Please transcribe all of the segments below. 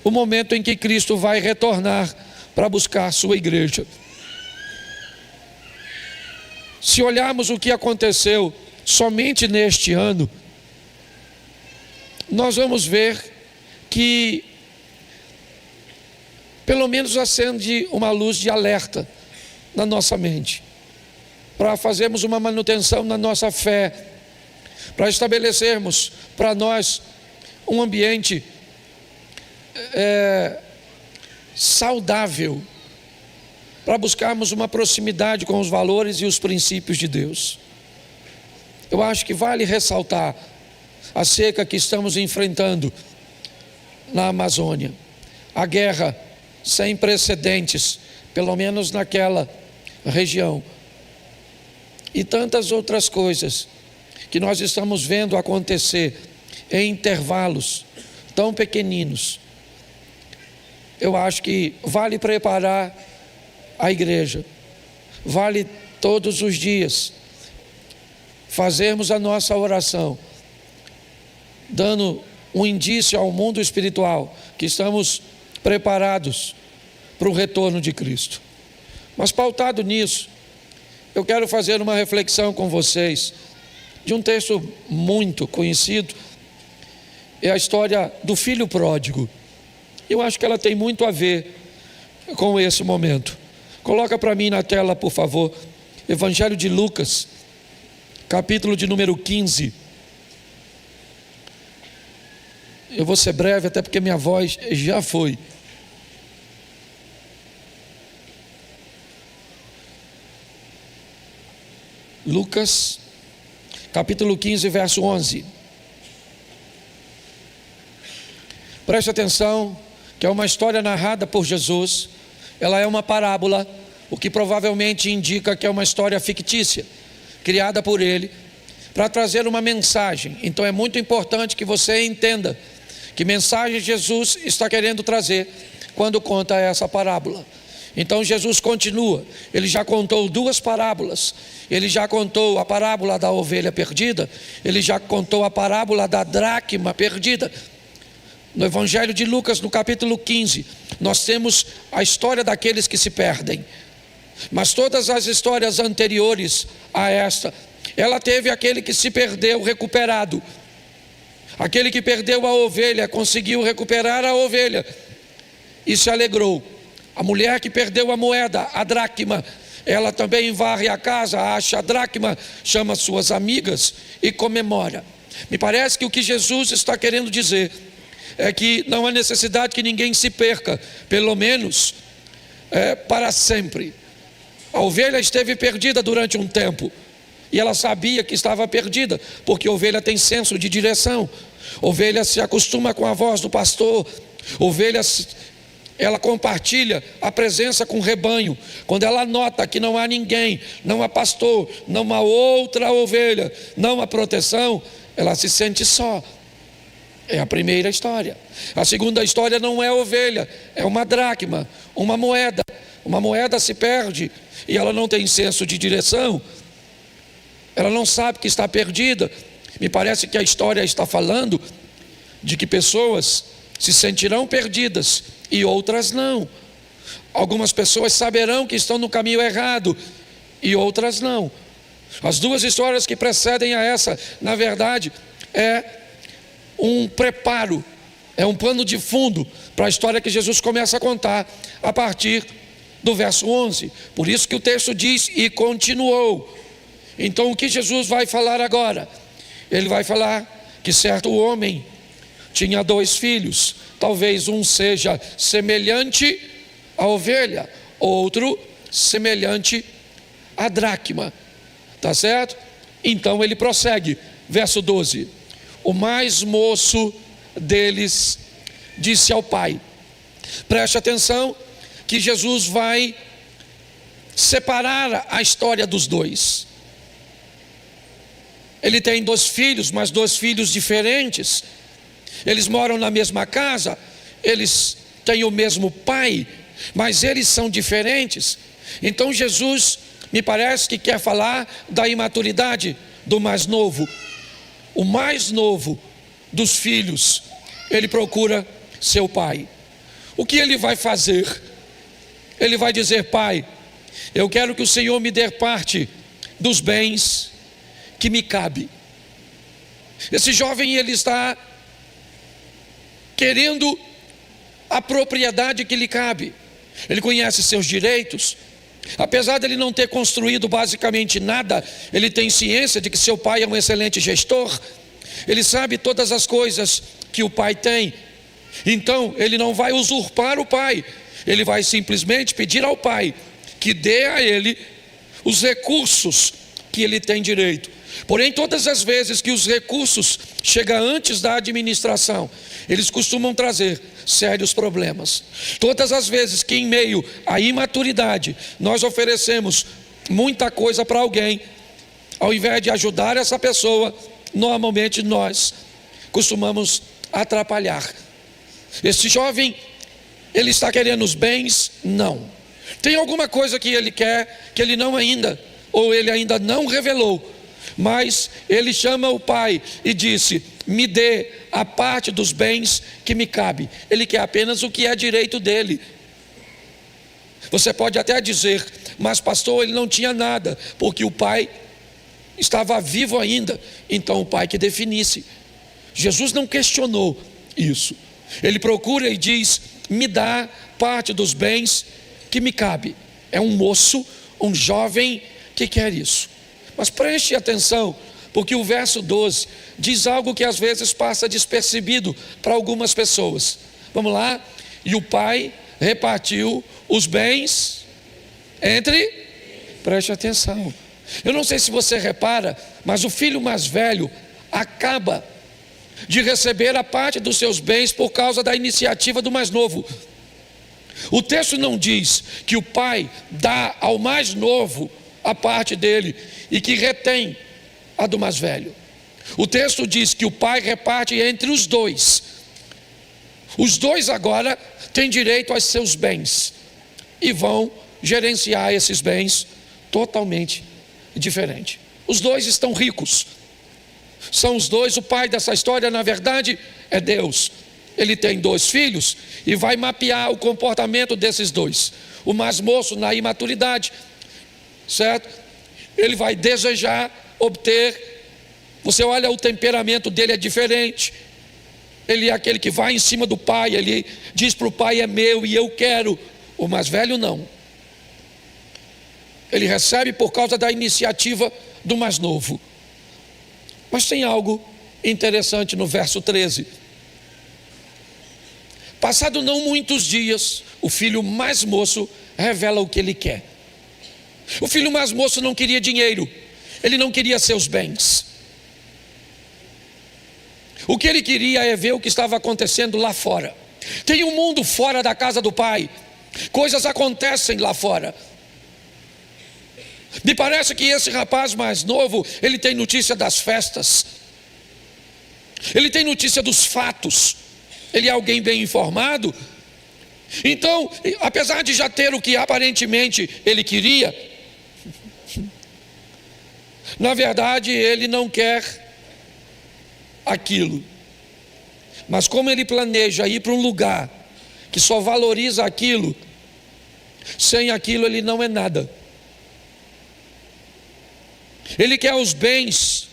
o momento em que Cristo vai retornar para buscar a sua igreja. Se olharmos o que aconteceu somente neste ano, nós vamos ver que pelo menos acende uma luz de alerta na nossa mente, para fazermos uma manutenção na nossa fé, para estabelecermos para nós um ambiente saudável, para buscarmos uma proximidade com os valores e os princípios de Deus. Eu acho que vale ressaltar a seca que estamos enfrentando na Amazônia, a guerra sem precedentes, pelo menos naquela região, e tantas outras coisas que nós estamos vendo acontecer em intervalos tão pequeninos. Eu acho que vale preparar a igreja, vale todos os dias fazermos a nossa oração, dando um indício ao mundo espiritual que estamos preparados para o retorno de Cristo. Mas pautado nisso, eu quero fazer uma reflexão com vocês de um texto muito conhecido. É a história do filho pródigo. Eu acho que ela tem muito a ver com esse momento. Coloca para mim na tela, por favor, Evangelho de Lucas, capítulo de número 15. Eu vou ser breve, até porque minha voz já foi. Lucas, capítulo 15, verso 11. Preste atenção, que é uma história narrada por Jesus. Ela é uma parábola, o que provavelmente indica que é uma história fictícia, criada por ele, para trazer uma mensagem. Então é muito importante que você entenda que mensagem Jesus está querendo trazer quando conta essa parábola. Então Jesus continua, ele já contou duas parábolas. Ele já contou a parábola da ovelha perdida, ele já contou a parábola da dracma perdida. No Evangelho de Lucas, no capítulo 15, nós temos a história daqueles que se perdem. Mas todas as histórias anteriores a esta, ela teve aquele que se perdeu recuperado. Aquele que perdeu a ovelha conseguiu recuperar a ovelha e se alegrou. A mulher que perdeu a moeda, a dracma, ela também varre a casa, acha a dracma, chama suas amigas e comemora. Me parece que o que Jesus está querendo dizer é que não há necessidade que ninguém se perca, pelo menos para sempre. A ovelha esteve perdida durante um tempo, e ela sabia que estava perdida, porque a ovelha tem senso de direção. Ovelha se acostuma com a voz do pastor. Ovelha, ela compartilha a presença com o rebanho. Quando ela nota que não há ninguém, não há pastor, não há outra ovelha, não há proteção, ela se sente só. É a primeira história. A segunda história não é ovelha, é uma dracma, uma moeda. Uma moeda se perde e ela não tem senso de direção. Ela não sabe que está perdida. Me parece que a história está falando de que pessoas se sentirão perdidas e outras não. Algumas pessoas saberão que estão no caminho errado e outras não. As duas histórias que precedem a essa, na verdade, é um preparo, é um pano de fundo para a história que Jesus começa a contar a partir do verso 11. Por isso que o texto diz: e continuou. Então o que Jesus vai falar agora? Ele vai falar que certo homem tinha 2 filhos. Talvez um seja semelhante à ovelha, outro semelhante à dracma. Tá certo? Então ele prossegue, verso 12. O mais moço deles disse ao pai. Preste atenção que Jesus vai separar a história dos dois. Ele tem 2 filhos, mas 2 filhos diferentes. Eles moram na mesma casa, eles têm o mesmo pai, mas eles são diferentes. Então Jesus, me parece que quer falar da imaturidade do mais novo. O mais novo dos filhos, ele procura seu pai. O que ele vai fazer? Ele vai dizer: Pai, eu quero que o Senhor me dê parte dos bens que me cabe. Esse jovem, ele está querendo a propriedade que lhe cabe. Ele conhece seus direitos. Apesar de ele não ter construído basicamente nada, ele tem ciência de que seu pai é um excelente gestor. Ele sabe todas as coisas que o pai tem. Então ele não vai usurpar o pai. Ele vai simplesmente pedir ao pai que dê a ele os recursos que ele tem direito. Porém, todas as vezes que os recursos chegam antes da administração, eles costumam trazer sérios problemas. Todas as vezes que em meio à imaturidade nós oferecemos muita coisa para alguém, ao invés de ajudar essa pessoa, normalmente nós costumamos atrapalhar. Esse jovem, ele está querendo os bens? Não. Tem alguma coisa que ele quer, que ele não ainda, ou ele ainda não revelou, mas ele chama o pai e disse: me dê a parte dos bens que me cabe. Ele quer apenas o que é direito dele. Você pode até dizer: mas pastor, ele não tinha nada, porque o pai estava vivo ainda, então o pai que definisse. Jesus não questionou isso. Ele procura e diz: me dá parte dos bens que me cabe. É um moço, um jovem que quer isso. Mas preste atenção, porque o verso 12 diz algo que às vezes passa despercebido para algumas pessoas. Vamos lá. E o pai repartiu os bens entre... Preste atenção. Eu não sei se você repara, mas o filho mais velho acaba de receber a parte dos seus bens por causa da iniciativa do mais novo. O texto não diz que o pai dá ao mais novo a parte dele e que retém a do mais velho. O texto diz que o pai reparte entre os dois. Os dois agora têm direito aos seus bens e vão gerenciar esses bens totalmente diferente. Os dois estão ricos. São os dois. O pai dessa história, na verdade, é Deus. Ele tem 2 filhos e vai mapear o comportamento desses dois. O mais moço, na imaturidade, certo? Ele vai desejar obter. Você olha, o temperamento dele é diferente. Ele é aquele que vai em cima do pai. Ele diz para o pai: é meu e eu quero. O mais velho não. Ele recebe por causa da iniciativa do mais novo. Mas tem algo interessante no verso 13. Passado não muitos dias, o filho mais moço revela o que ele quer. O filho mais moço não queria dinheiro, ele não queria seus bens. O que ele queria é ver o que estava acontecendo lá fora. Tem um mundo fora da casa do pai, coisas acontecem lá fora. Me parece que esse rapaz mais novo, ele tem notícia das festas, ele tem notícia dos fatos. Ele é alguém bem informado. Então, apesar de já ter o que aparentemente ele queria, na verdade ele não quer aquilo. Mas como ele planeja ir para um lugar que só valoriza aquilo, sem aquilo ele não é nada. Ele quer os bens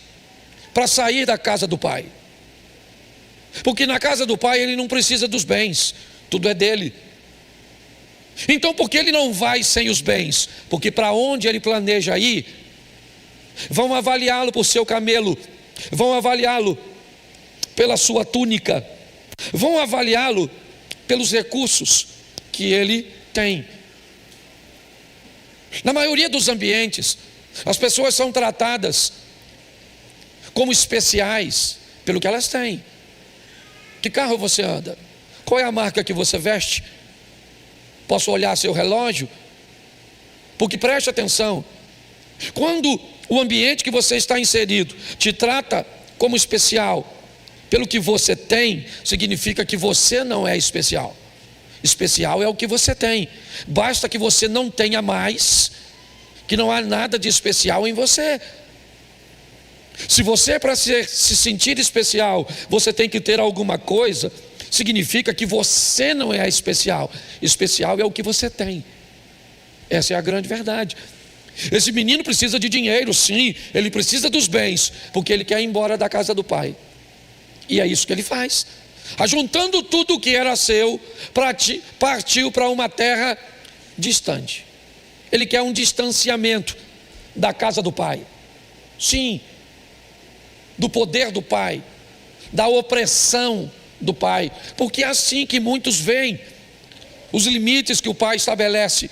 para sair da casa do pai. Porque na casa do pai ele não precisa dos bens, tudo é dele. Então por que ele não vai sem os bens? Porque para onde ele planeja ir, vão avaliá-lo por seu camelo, vão avaliá-lo pela sua túnica, vão avaliá-lo pelos recursos que ele tem. Na maioria dos ambientes, as pessoas são tratadas como especiais pelo que elas têm. Que carro você anda? Qual é a marca que você veste? Posso olhar seu relógio? Porque preste atenção, quando o ambiente que você está inserido te trata como especial pelo que você tem, significa que você não é especial. Especial é o que você tem. Basta que você não tenha mais, que não há nada de especial em você. Se você, para se sentir especial, você tem que ter alguma coisa, significa que você não é especial. Especial é o que você tem. Essa é a grande verdade. Esse menino precisa de dinheiro, sim, ele precisa dos bens, porque ele quer ir embora da casa do pai. E é isso que ele faz. Ajuntando tudo o que era seu, partiu para uma terra distante. Ele quer um distanciamento da casa do pai. Sim, do poder do pai, da opressão do pai, porque é assim que muitos veem os limites que o pai estabelece.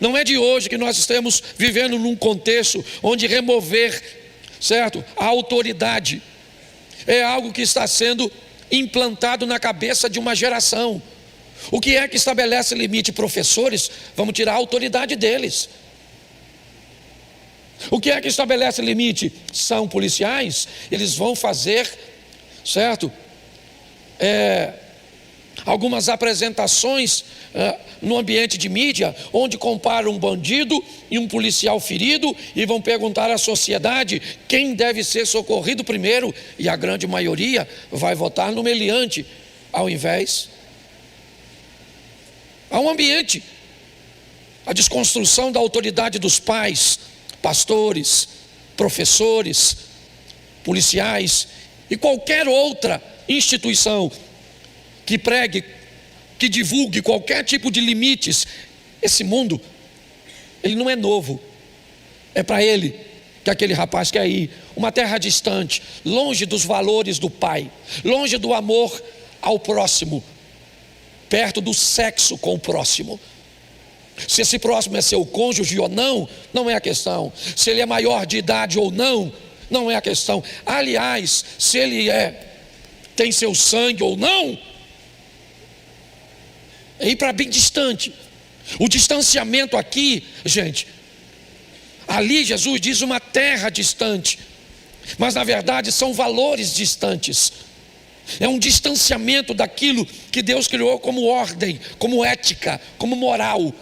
Não é de hoje que nós estamos vivendo num contexto onde remover, certo, a autoridade é algo que está sendo implantado na cabeça de uma geração. O que é que estabelece limite? Professores, vamos tirar a autoridade deles. O que é que estabelece limite? São policiais, eles vão fazer, certo, algumas apresentações no ambiente de mídia, onde comparam um bandido e um policial ferido e vão perguntar à sociedade quem deve ser socorrido primeiro, e a grande maioria vai votar no meliante ao invés. Há um ambiente, a desconstrução da autoridade dos pais, pastores, professores, policiais e qualquer outra instituição que pregue, que divulgue qualquer tipo de limites. Esse mundo, ele não é novo. É para ele que aquele rapaz quer ir. Uma terra distante, longe dos valores do pai, longe do amor ao próximo, perto do sexo com o próximo. Se esse próximo é seu cônjuge ou não, não é a questão. Se ele é maior de idade ou não, não é a questão. Aliás, se ele tem seu sangue ou não, é ir para bem distante. O distanciamento aqui, gente, ali Jesus diz uma terra distante, mas na verdade são valores distantes. É um distanciamento daquilo que Deus criou como ordem, como ética, como moral.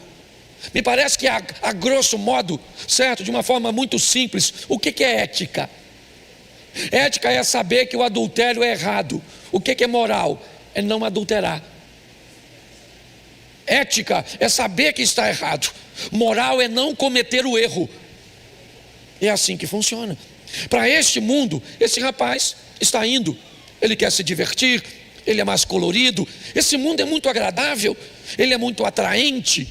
Me parece que a grosso modo, certo, de uma forma muito simples, o que é ética? Ética é saber que o adultério é errado. O que é moral? É não adulterar. Ética é saber que está errado. Moral é não cometer o erro. É assim que funciona. Para este mundo, esse rapaz está indo. Ele quer se divertir, ele é mais colorido. Esse mundo é muito agradável, ele é muito atraente,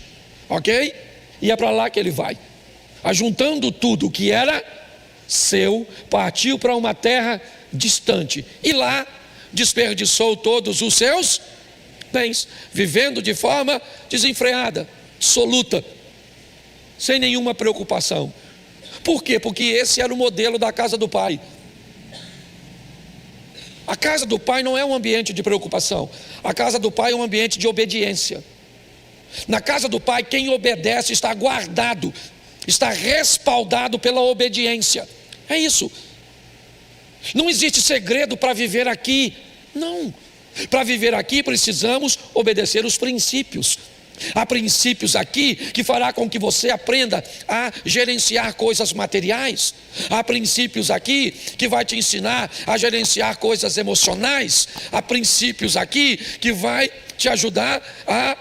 ok? E é para lá que ele vai. Ajuntando tudo que era seu, partiu para uma terra distante. E lá desperdiçou todos os seus bens, vivendo de forma desenfreada, dissoluta, sem nenhuma preocupação. Por quê? Porque esse era o modelo da casa do pai. A casa do pai não é um ambiente de preocupação. A casa do pai é um ambiente de obediência. Na casa do pai, quem obedece está guardado, está respaldado pela obediência. É isso. Não existe segredo para viver aqui. Não. Para viver aqui precisamos obedecer os princípios. Há princípios aqui que fará com que você aprenda a gerenciar coisas materiais. Há princípios aqui que vai te ensinar a gerenciar coisas emocionais. Há princípios aqui que vai te ajudar a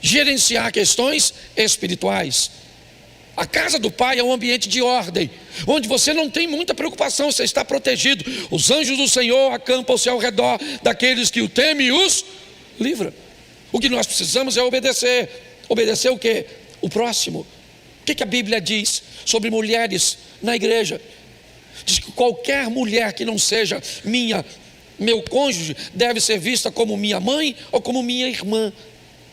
gerenciar questões espirituais. A casa do pai é um ambiente de ordem, onde você não tem muita preocupação, você está protegido. Os anjos do Senhor acampam-se ao redor daqueles que o temem e os livra. O que nós precisamos é obedecer. Obedecer o quê? O próximo. O que a Bíblia diz sobre mulheres na igreja? Diz que qualquer mulher que não seja meu cônjuge, deve ser vista como minha mãe ou como minha irmã.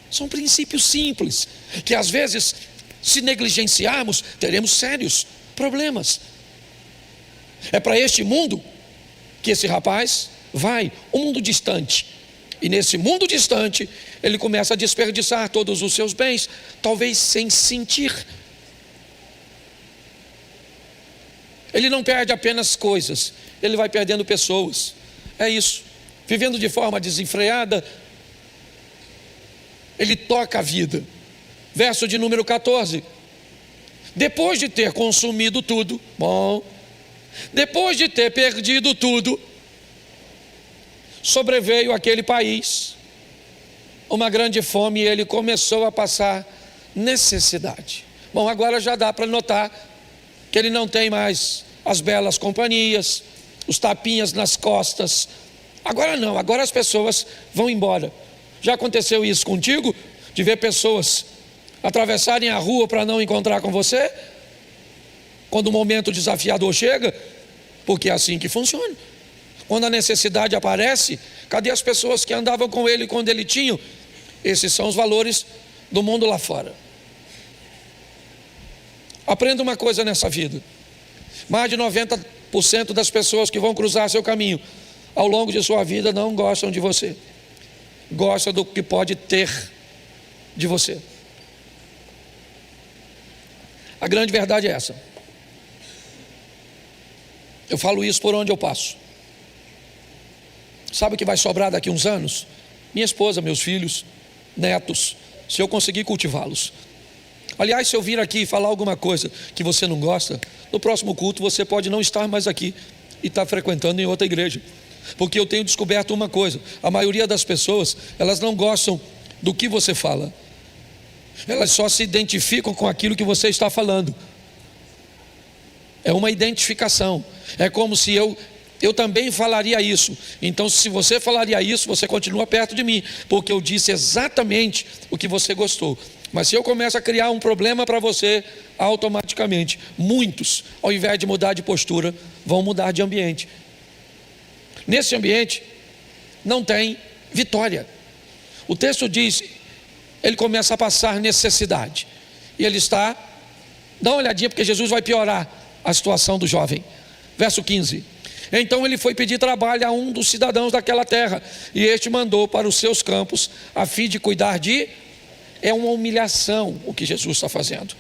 São princípios simples, que às vezes, se negligenciarmos, teremos sérios problemas. É para este mundo que esse rapaz vai, um mundo distante. E nesse mundo distante, ele começa a desperdiçar todos os seus bens, talvez sem sentir. Ele não perde apenas coisas, ele vai perdendo pessoas. É isso. Vivendo de forma desenfreada, ele toca a vida. Verso de número 14. Depois de ter consumido tudo, depois de ter perdido tudo, sobreveio àquele país uma grande fome e ele começou a passar necessidade. Bom, agora já dá para notar que ele não tem mais as belas companhias, os tapinhas nas costas. Agora não, agora as pessoas vão embora. Já aconteceu isso contigo? De ver pessoas atravessarem a rua para não encontrar com você? Quando o momento desafiador chega? Porque é assim que funciona. Quando a necessidade aparece, cadê as pessoas que andavam com ele quando ele tinha? Esses são os valores do mundo lá fora. Aprenda uma coisa nessa vida: mais de 90% das pessoas que vão cruzar seu caminho ao longo de sua vida não gostam de você, gostam do que pode ter de você. A grande verdade é essa. Eu falo isso por onde eu passo. Sabe o que vai sobrar daqui a uns anos? Minha esposa, meus filhos, netos, se eu conseguir cultivá-los. Aliás, se eu vir aqui e falar alguma coisa que você não gosta, no próximo culto você pode não estar mais aqui e estar frequentando em outra igreja. Porque eu tenho descoberto uma coisa: a maioria das pessoas, elas não gostam do que você fala, elas só se identificam com aquilo que você está falando. É uma identificação. É como se eu também falaria isso. Então, se você falaria isso, você continua perto de mim, porque eu disse exatamente o que você gostou. Mas se eu começo a criar um problema para você, automaticamente muitos, ao invés de mudar de postura, vão mudar de ambiente. Nesse ambiente não tem vitória. O texto diz, ele começa a passar necessidade, e ele está, dá uma olhadinha, porque Jesus vai piorar a situação do jovem. Verso 15: então ele foi pedir trabalho a um dos cidadãos daquela terra, e este mandou para os seus campos, a fim de cuidar de... É uma humilhação o que Jesus está fazendo.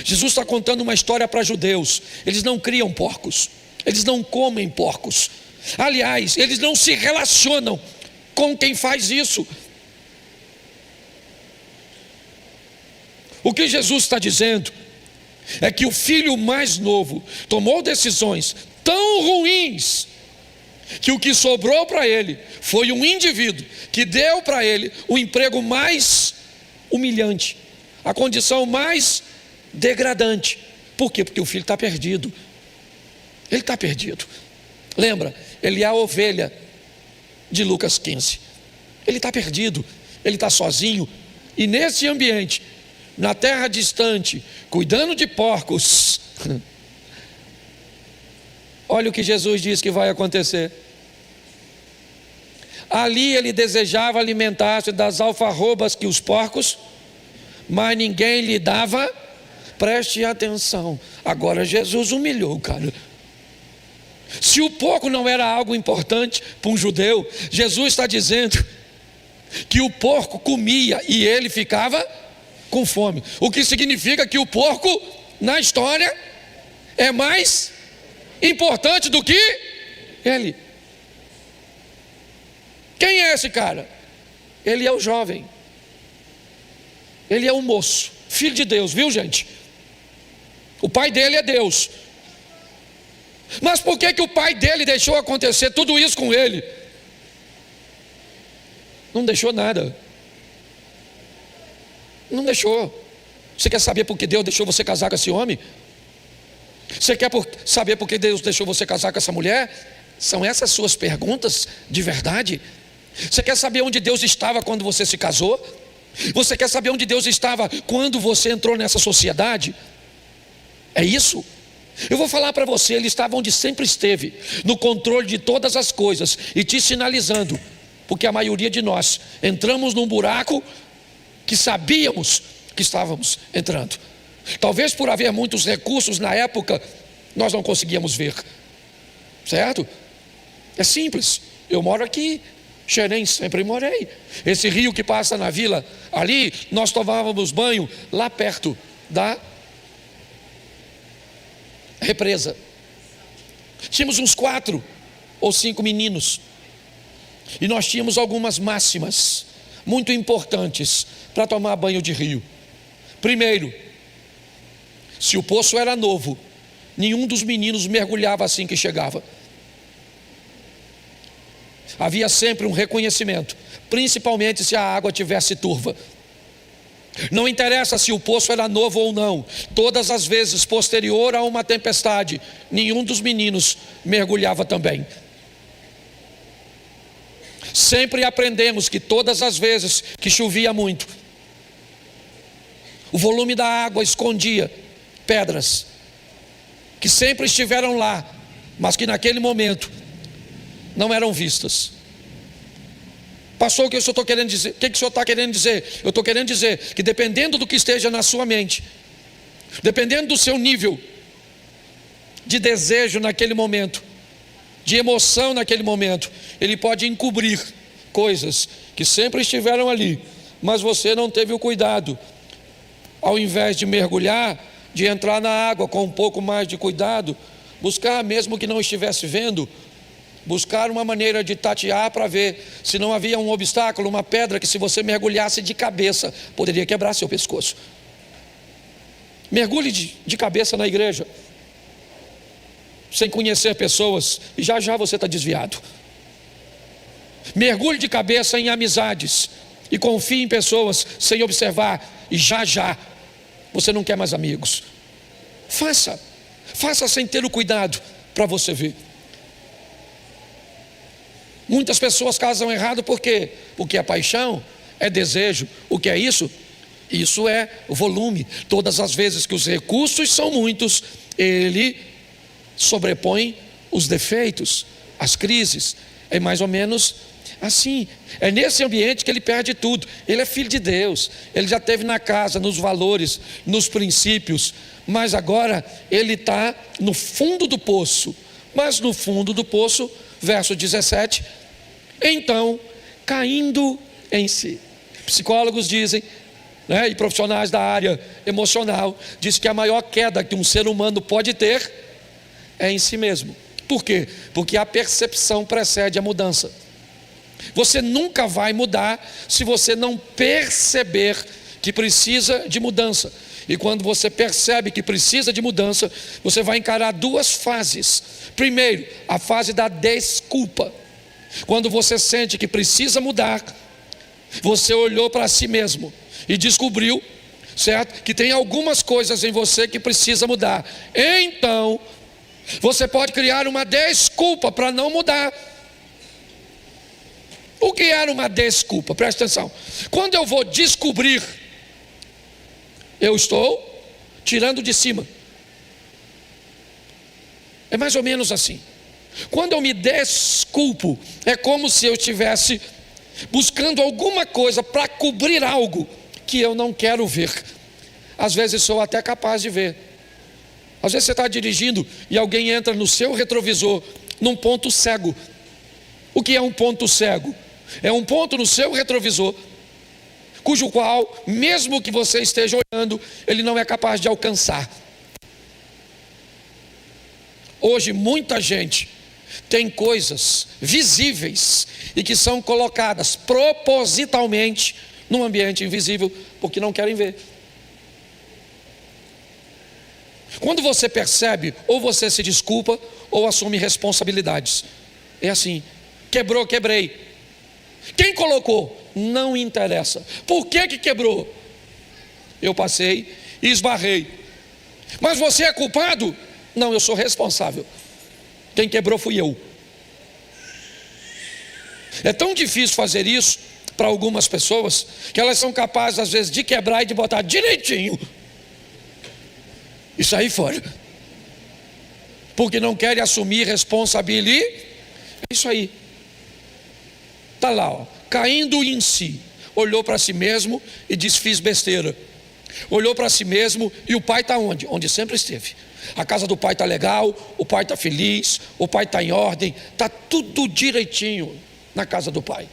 Jesus está contando uma história para judeus. Eles não criam porcos, eles não comem porcos. Aliás, eles não se relacionam com quem faz isso. O que Jesus está dizendo é que o filho mais novo tomou decisões tão ruins, que o que sobrou para ele foi um indivíduo que deu para ele o emprego mais humilhante, a condição mais degradante. Por quê? Porque o filho está perdido. Ele está perdido. Lembra, ele é a ovelha de Lucas 15. Ele está perdido, ele está sozinho, e nesse ambiente, na terra distante, cuidando de porcos. Olha o que Jesus diz que vai acontecer. Ali ele desejava alimentar-se das alfarrobas que os porcos, mas ninguém lhe dava. Preste atenção. Agora Jesus humilhou o cara. Se o porco não era algo importante para um judeu, Jesus está dizendo que o porco comia e ele ficava com fome. O que significa que o porco, na história, é mais importante do que ele. Quem é esse cara? Ele é o jovem. Ele é o moço, filho de Deus, viu, gente? O pai dele é Deus. Mas por que o pai dele deixou acontecer tudo isso com ele? Não deixou nada. Não deixou. Você quer saber por que Deus deixou você casar com esse homem? Você quer saber por que Deus deixou você casar com essa mulher? São essas suas perguntas de verdade? Você quer saber onde Deus estava quando você se casou? Você quer saber onde Deus estava quando você entrou nessa sociedade? É isso? Eu vou falar para você, Ele estava onde sempre esteve, no controle de todas as coisas, e te sinalizando, porque a maioria de nós entramos num buraco que sabíamos que estávamos entrando. Talvez por haver muitos recursos na época, nós não conseguíamos ver. Certo? É simples. Eu moro aqui, Xerém, sempre morei. Esse rio que passa na vila ali, nós tomávamos banho lá perto da represa. Tínhamos uns 4 ou 5 meninos, e nós tínhamos algumas máximas muito importantes para tomar banho de rio. Primeiro, se o poço era novo, nenhum dos meninos mergulhava assim que chegava. Havia sempre um reconhecimento, principalmente se a água tivesse turva. Não interessa se o poço era novo ou não, todas as vezes posterior a uma tempestade, nenhum dos meninos mergulhava também. Sempre aprendemos que todas as vezes que chovia muito, o volume da água escondia pedras que sempre estiveram lá, mas que naquele momento não eram vistas. Pastor, o que o senhor está querendo dizer? O que o senhor está querendo dizer? Eu estou querendo dizer que dependendo do que esteja na sua mente, dependendo do seu nível de desejo naquele momento, de emoção naquele momento, ele pode encobrir coisas que sempre estiveram ali, mas você não teve o cuidado, ao invés de mergulhar, de entrar na água com um pouco mais de cuidado, buscar, mesmo que não estivesse vendo, buscar uma maneira de tatear para ver se não havia um obstáculo, uma pedra que se você mergulhasse de cabeça, poderia quebrar seu pescoço. Mergulhe de cabeça na igreja, sem conhecer pessoas, e já já você está desviado. Mergulhe de cabeça em amizades, e confie em pessoas sem observar, e já já você não quer mais amigos. Faça sem ter o cuidado para você ver. Muitas pessoas casam errado porque o que é paixão é desejo. O que é isso? Isso é o volume. Todas as vezes que os recursos são muitos, ele sobrepõe os defeitos, as crises. É mais ou menos assim. É nesse ambiente que ele perde tudo. Ele é filho de Deus, ele já esteve na casa, nos valores, nos princípios, mas agora ele está no fundo do poço. Mas no fundo do poço, verso 17, então, caindo em si. Psicólogos dizem, e profissionais da área emocional, dizem que a maior queda que um ser humano pode ter é em si mesmo. Por quê? Porque a percepção precede a mudança. Você nunca vai mudar se você não perceber que precisa de mudança. E quando você percebe que precisa de mudança, você vai encarar duas fases. Primeiro, a fase da desculpa. Quando você sente que precisa mudar, você olhou para si mesmo e descobriu, certo? Que tem algumas coisas em você que precisa mudar. Então, você pode criar uma desculpa para não mudar. O que era uma desculpa? Presta atenção. Quando eu vou descobrir, eu estou tirando de cima. É mais ou menos assim. Quando eu me desculpo, é como se eu estivesse buscando alguma coisa para cobrir algo que eu não quero ver. Às vezes sou até capaz de ver. Às vezes você está dirigindo e alguém entra no seu retrovisor, num ponto cego. O que é um ponto cego? É um ponto no seu retrovisor, cujo qual, mesmo que você esteja olhando, ele não é capaz de alcançar. Hoje muita gente tem coisas visíveis e que são colocadas propositalmente num ambiente invisível porque não querem ver. Quando você percebe, ou você se desculpa ou assume responsabilidades. É assim: quebrou, quebrei. Quem colocou? Não interessa. Por que quebrou? Eu passei e esbarrei. Mas você é culpado? Não, eu sou responsável. Quem quebrou fui eu. É tão difícil fazer isso para algumas pessoas que elas são capazes às vezes de quebrar e de botar direitinho e sair fora, porque não querem assumir responsabilidade. É isso aí. Está lá, ó, caindo em si. Olhou para si mesmo e disse: fiz besteira. Olhou para si mesmo e o pai está onde? Onde sempre esteve. A casa do pai está legal, o pai está feliz, o pai está em ordem, está tudo direitinho na casa do pai.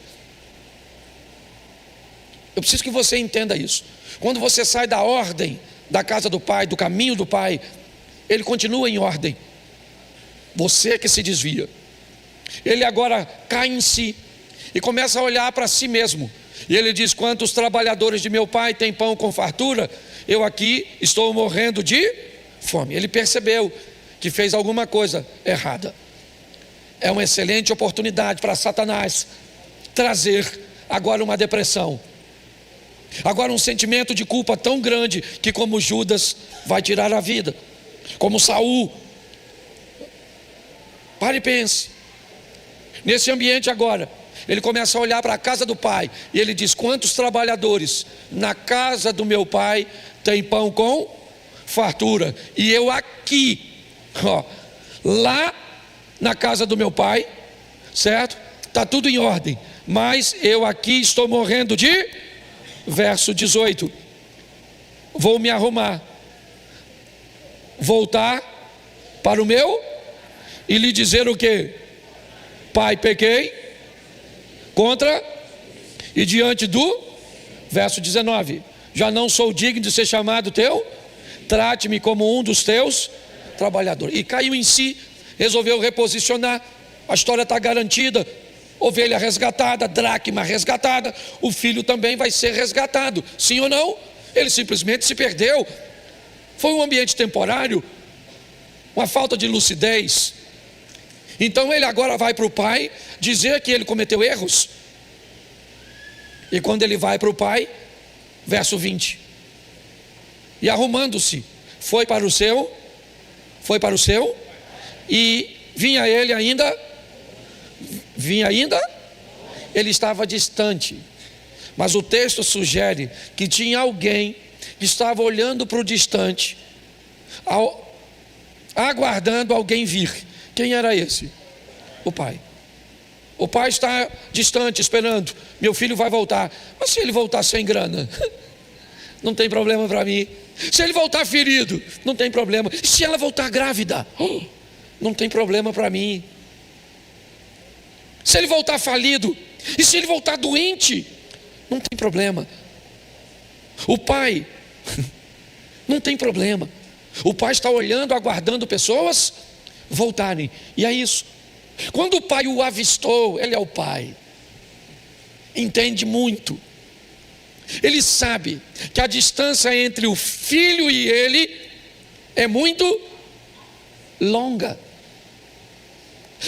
Eu preciso que você entenda isso. Quando você sai da ordem da casa do pai, do caminho do pai, ele continua em ordem. Você que se desvia. Ele agora cai em si e começa a olhar para si mesmo. E ele diz: quantos trabalhadores de meu pai têm pão com fartura? Eu aqui estou morrendo de fome. Ele percebeu que fez alguma coisa errada. é uma excelente oportunidade para Satanás trazer agora uma depressão. Agora um sentimento de culpa tão grande que, como Judas, vai tirar a vida. Como Saul. Pare e pense. Nesse ambiente agora, ele começa a olhar para a casa do pai e ele diz: quantos trabalhadores na casa do meu pai tem pão com fartura, e eu aqui, lá na casa do meu pai, certo? Está tudo em ordem, mas eu aqui estou morrendo de... Verso 18: vou me arrumar, voltar para o meu e lhe dizer o quê? Pai, pequei contra e diante do... Verso 19: já não sou digno de ser chamado teu, trate-me como um dos teus trabalhadores. E caiu em si, resolveu reposicionar. A história está garantida. Ovelha resgatada, dracma resgatada, o filho também vai ser resgatado, sim ou não? Ele simplesmente se perdeu. Foi um ambiente temporário, uma falta de lucidez. Então ele agora vai para o pai dizer que ele cometeu erros. E quando ele vai para o pai, verso 20: e arrumando-se, foi para o seu, e vinha ainda, ele estava distante, mas o texto sugere que tinha alguém que estava olhando para o distante, aguardando alguém vir. Quem era esse? O pai. O pai está distante, esperando, meu filho vai voltar. Mas se ele voltar sem grana, não tem problema para mim. Se ele voltar ferido, não tem problema. Se ela voltar grávida, não tem problema para mim. Se ele voltar falido, e se ele voltar doente, não tem problema. O pai não tem problema. O pai está olhando, aguardando pessoas voltarem. E é isso. Quando o pai o avistou, ele é o pai, entende muito. Ele sabe que a distância entre o filho e ele é muito longa.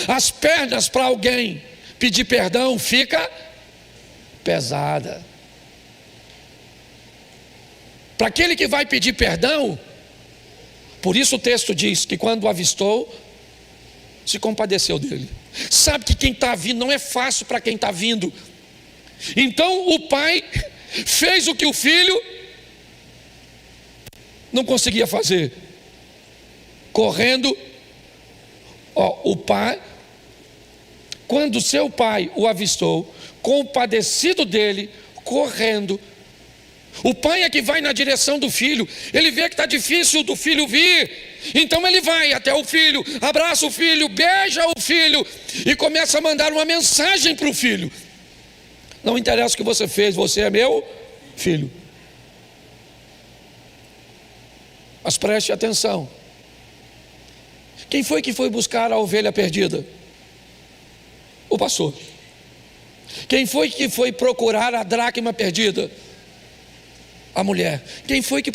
As pernas para alguém pedir perdão fica pesada. Para aquele que vai pedir perdão, por isso o texto diz que quando o avistou, se compadeceu dele. Sabe que quem está vindo não é fácil para quem está vindo. Então o pai fez o que o filho não conseguia fazer. Correndo, o pai, quando seu pai o avistou, compadecido dele, correndo. O pai é que vai na direção do filho. Ele vê que está difícil do filho vir, então ele vai até o filho, abraça o filho, beija o filho e começa a mandar uma mensagem para o filho: não interessa o que você fez, você é meu filho. Mas preste atenção. Quem foi que foi buscar a ovelha perdida? O pastor. Quem foi que foi procurar a dracma perdida? A mulher. Quem foi que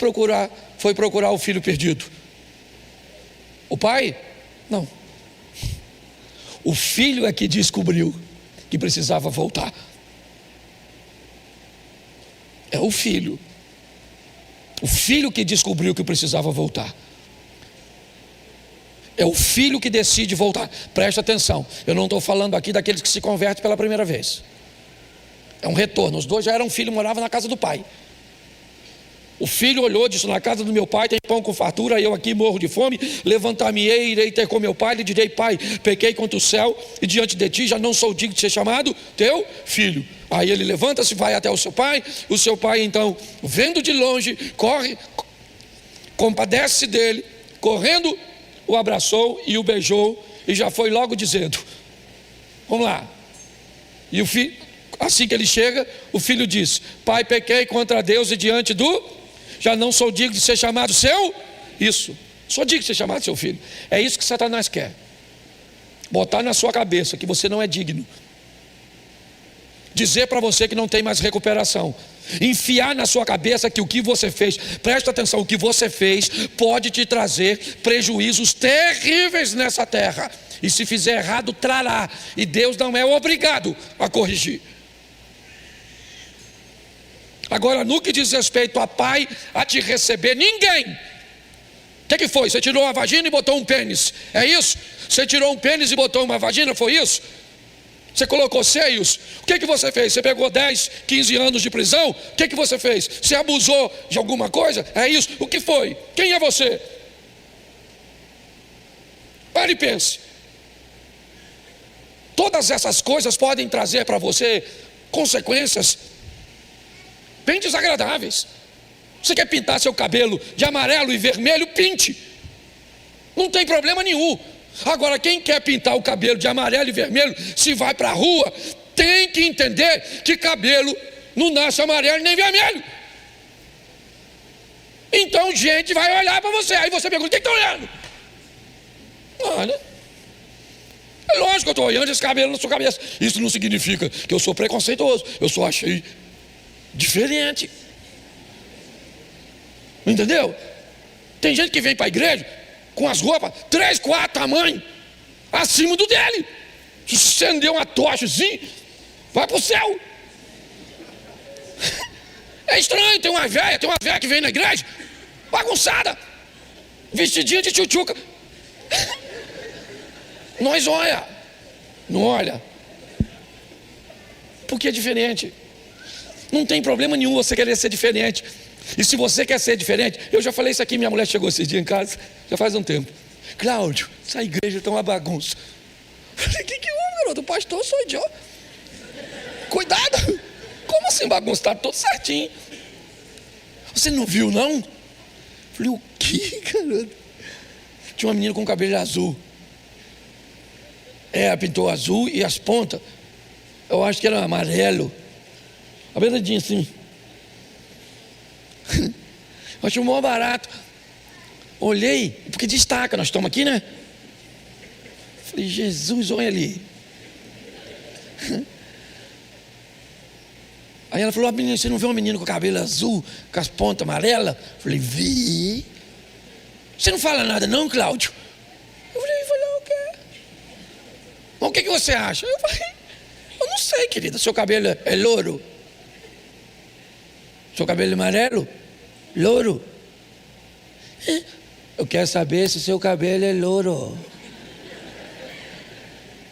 foi procurar o filho perdido? O pai? Não. O filho é que descobriu que precisava voltar. É o filho. O filho que descobriu que precisava voltar. É o filho que decide voltar. Presta atenção, eu não estou falando aqui daqueles que se convertem pela primeira vez. É um retorno. Os dois já eram filhos, moravam na casa do pai. O filho olhou, disse: na casa do meu pai tem pão com fartura, eu aqui morro de fome. Levantar-me-ei, irei ter com meu pai, lhe direi: pai, pequei contra o céu e diante de ti, já não sou digno de ser chamado teu filho. Aí ele levanta-se, vai até o seu pai. O seu pai então, vendo de longe, corre, compadece dele, correndo, o abraçou e o beijou, e já foi logo dizendo: vamos lá. E o filho, assim que ele chega, o filho diz: pai, pequei contra Deus e diante do... já não sou digno de ser chamado seu... Isso, sou digno de ser chamado seu filho. É isso que Satanás quer. Botar na sua cabeça que você não é digno. Dizer para você que não tem mais recuperação. Enfiar na sua cabeça que o que você fez, presta atenção, o que você fez pode te trazer prejuízos terríveis nessa terra. E se fizer errado, trará. E Deus não é obrigado a corrigir. Agora, no que diz respeito a pai, a te receber, ninguém. O que foi? Você tirou uma vagina e botou um pênis. É isso? Você tirou um pênis e botou uma vagina, foi isso? Você colocou seios. O que você fez? Você pegou 10, 15 anos de prisão? O que você fez? Você abusou de alguma coisa? É isso? O que foi? Quem é você? Pare e pense. Todas essas coisas podem trazer para você consequências bem desagradáveis. Você quer pintar seu cabelo de amarelo e vermelho? Pinte. Não tem problema nenhum. Agora, quem quer pintar o cabelo de amarelo e vermelho, se vai para a rua, tem que entender que cabelo não nasce amarelo nem vermelho. Então, gente vai olhar para você. Aí você pergunta: o que está olhando? Olha, é lógico que eu estou olhando esse cabelo na sua cabeça. Isso não significa que eu sou preconceituoso. Eu só achei diferente. Entendeu? Tem gente que vem para a igreja com as roupas 3, 4 tamanhos acima do dele. Se acender uma tocha assim, vai para o céu. É estranho. Tem uma velha que vem na igreja bagunçada, vestidinha de tchutchuca. Nós não olha, porque é diferente. Não tem problema nenhum você querer ser diferente. E se você quer ser diferente, eu já falei isso aqui, minha mulher chegou esse dia em casa, já faz um tempo. Cláudio, essa igreja está uma bagunça. Eu falei: que houve, garoto? O pastor sou eu. Cuidado. Como assim bagunça? Está tudo certinho. Você não viu, não? Eu falei: o que, garoto? Tinha uma menina com cabelo azul. Ela pintou azul e as pontas, eu acho que era amarelo. A beiradinha assim. Eu achei o maior barato. Olhei, porque destaca, nós estamos aqui, né? Falei: Jesus, olha ali. Aí ela falou: menina, você não vê uma menina com cabelo azul, com as pontas amarelas? Falei: vi. Você não fala nada não, Cláudio? Eu falei: o quê? Mas o que você acha? Eu falei: eu não sei, querida, seu cabelo é louro? Seu cabelo é amarelo? Louro? Eu quero saber se seu cabelo é louro.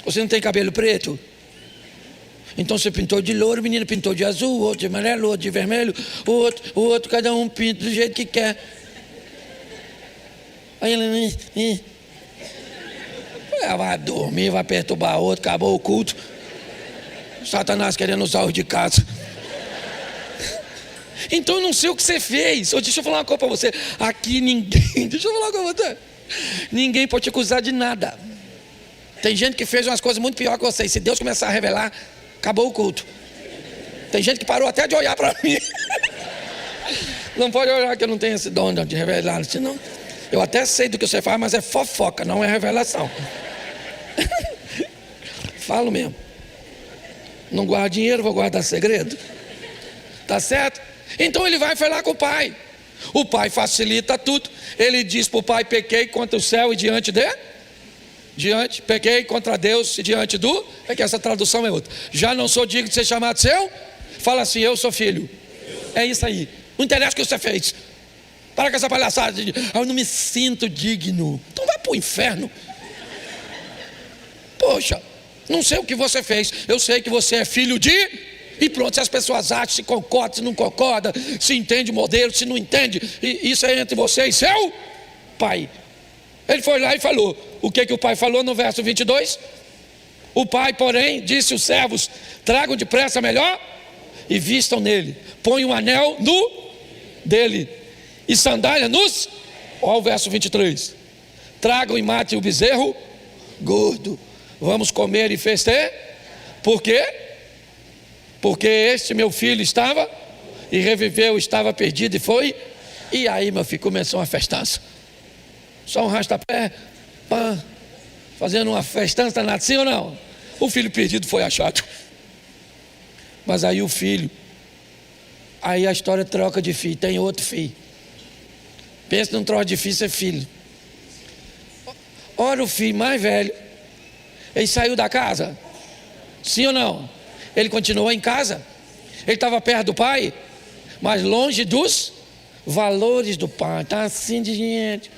Você não tem cabelo preto? Então você pintou de louro, o menino pintou de azul, outro de amarelo, outro de vermelho, o outro cada um pinta do jeito que quer. Aí ela vai dormir, vai perturbar outro, acabou o culto. Satanás querendo usar os de casa. Então eu não sei o que você fez. Deixa eu falar uma coisa para você. Aqui ninguém, deixa eu falar uma coisa para você. Ninguém pode te acusar de nada. Tem gente que fez umas coisas muito piores que você. E se Deus começar a revelar, acabou o culto. Tem gente que parou até de olhar para mim. Não pode olhar que eu não tenho esse dom de revelar. Senão, eu até sei do que você faz, mas é fofoca, não é revelação. Falo mesmo. Não guardo dinheiro, vou guardar segredo. Tá certo? Então ele vai falar com o pai. O pai facilita tudo. Ele diz para o pai: pequei contra o céu e diante pequei contra Deus e diante do. É que essa tradução é outra. Já não sou digno de ser chamado seu. Fala assim: eu sou filho. É isso aí. Não interessa o que você fez. Para com essa palhaçada de: eu não me sinto digno. Então vai para o inferno. Poxa, não sei o que você fez. Eu sei que você é filho de. E pronto, se as pessoas acham, se concorda, se não concorda, se entende o modelo, se não entende, isso é entre você e seu pai. Ele foi lá e falou. O que o pai falou no verso 22? O pai, porém, disse os servos: tragam depressa melhor e vistam nele. Põe um anel no dele e sandália nos. Olha o verso 23. Tragam e matem o bezerro gordo. Vamos comer e festejar. Por quê? Porque este meu filho estava e reviveu, estava perdido e foi. E aí, meu filho, começou uma festança. Só um rastapé, pá, fazendo uma festança danada, sim ou não? O filho perdido foi achado. Mas aí o filho, aí a história troca de filho, tem outro filho. Pensa num troço difícil, é filho. Ora, o filho mais velho Ele saiu da casa? Sim ou não? Ele continuou em casa? Ele estava perto do pai, mas longe dos valores do pai. Está assim de gente.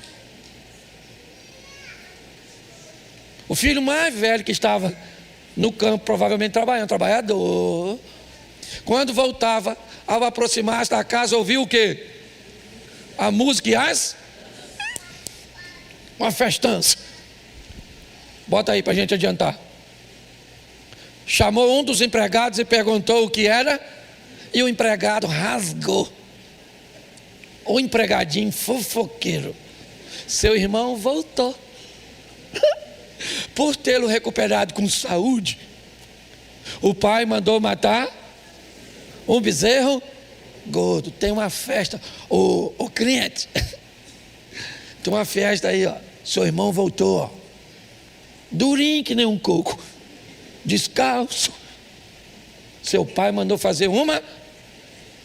O filho mais velho que estava no campo, provavelmente trabalhando, trabalhador. Quando voltava, ao aproximar-se da casa, ouviu o quê? A música e uma festança. Bota aí para a gente adiantar. Chamou um dos empregados e perguntou o que era, e o empregado rasgou. O empregadinho fofoqueiro. Seu irmão voltou. Por tê-lo recuperado com saúde, o pai mandou matar um bezerro gordo. Tem uma festa, o cliente. Tem uma festa aí, ó. Seu irmão voltou, ó. Durinho que nem um coco, descalço. Seu pai mandou fazer uma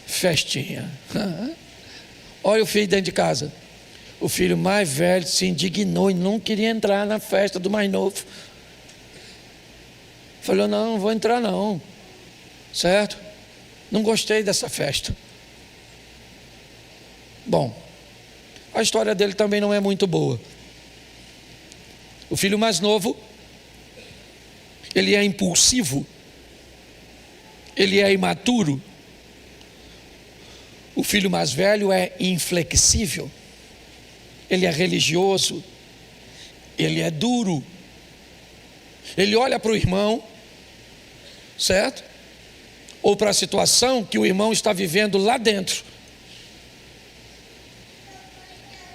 festinha. Olha o filho dentro de casa. O filho mais velho se indignou e não queria entrar na festa do mais novo. Falou, não vou entrar não. Certo? Não gostei dessa festa. Bom, a história dele também não é muito boa. O filho mais novo, ele é impulsivo, ele é imaturo. O filho mais velho é inflexível, ele é religioso, ele é duro. Ele olha para o irmão, certo? Ou para a situação que o irmão está vivendo lá dentro.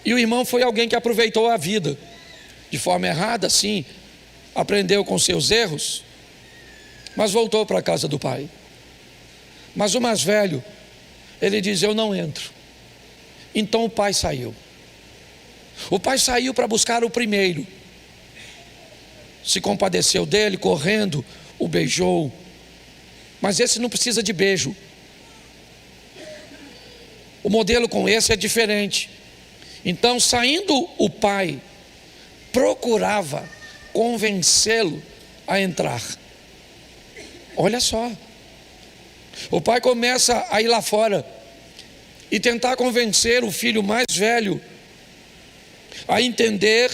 E o irmão foi alguém que aproveitou a vida de forma errada, sim, aprendeu com seus erros, mas voltou para a casa do pai. Mas o mais velho, ele diz, eu não entro. Então o pai saiu. O pai saiu para buscar o primeiro. Se compadeceu dele, correndo, o beijou. Mas esse não precisa de beijo. O modelo com esse é diferente. Então, saindo o pai, procurava convencê-lo a entrar. Olha só. O pai começa a ir lá fora e tentar convencer o filho mais velho a entender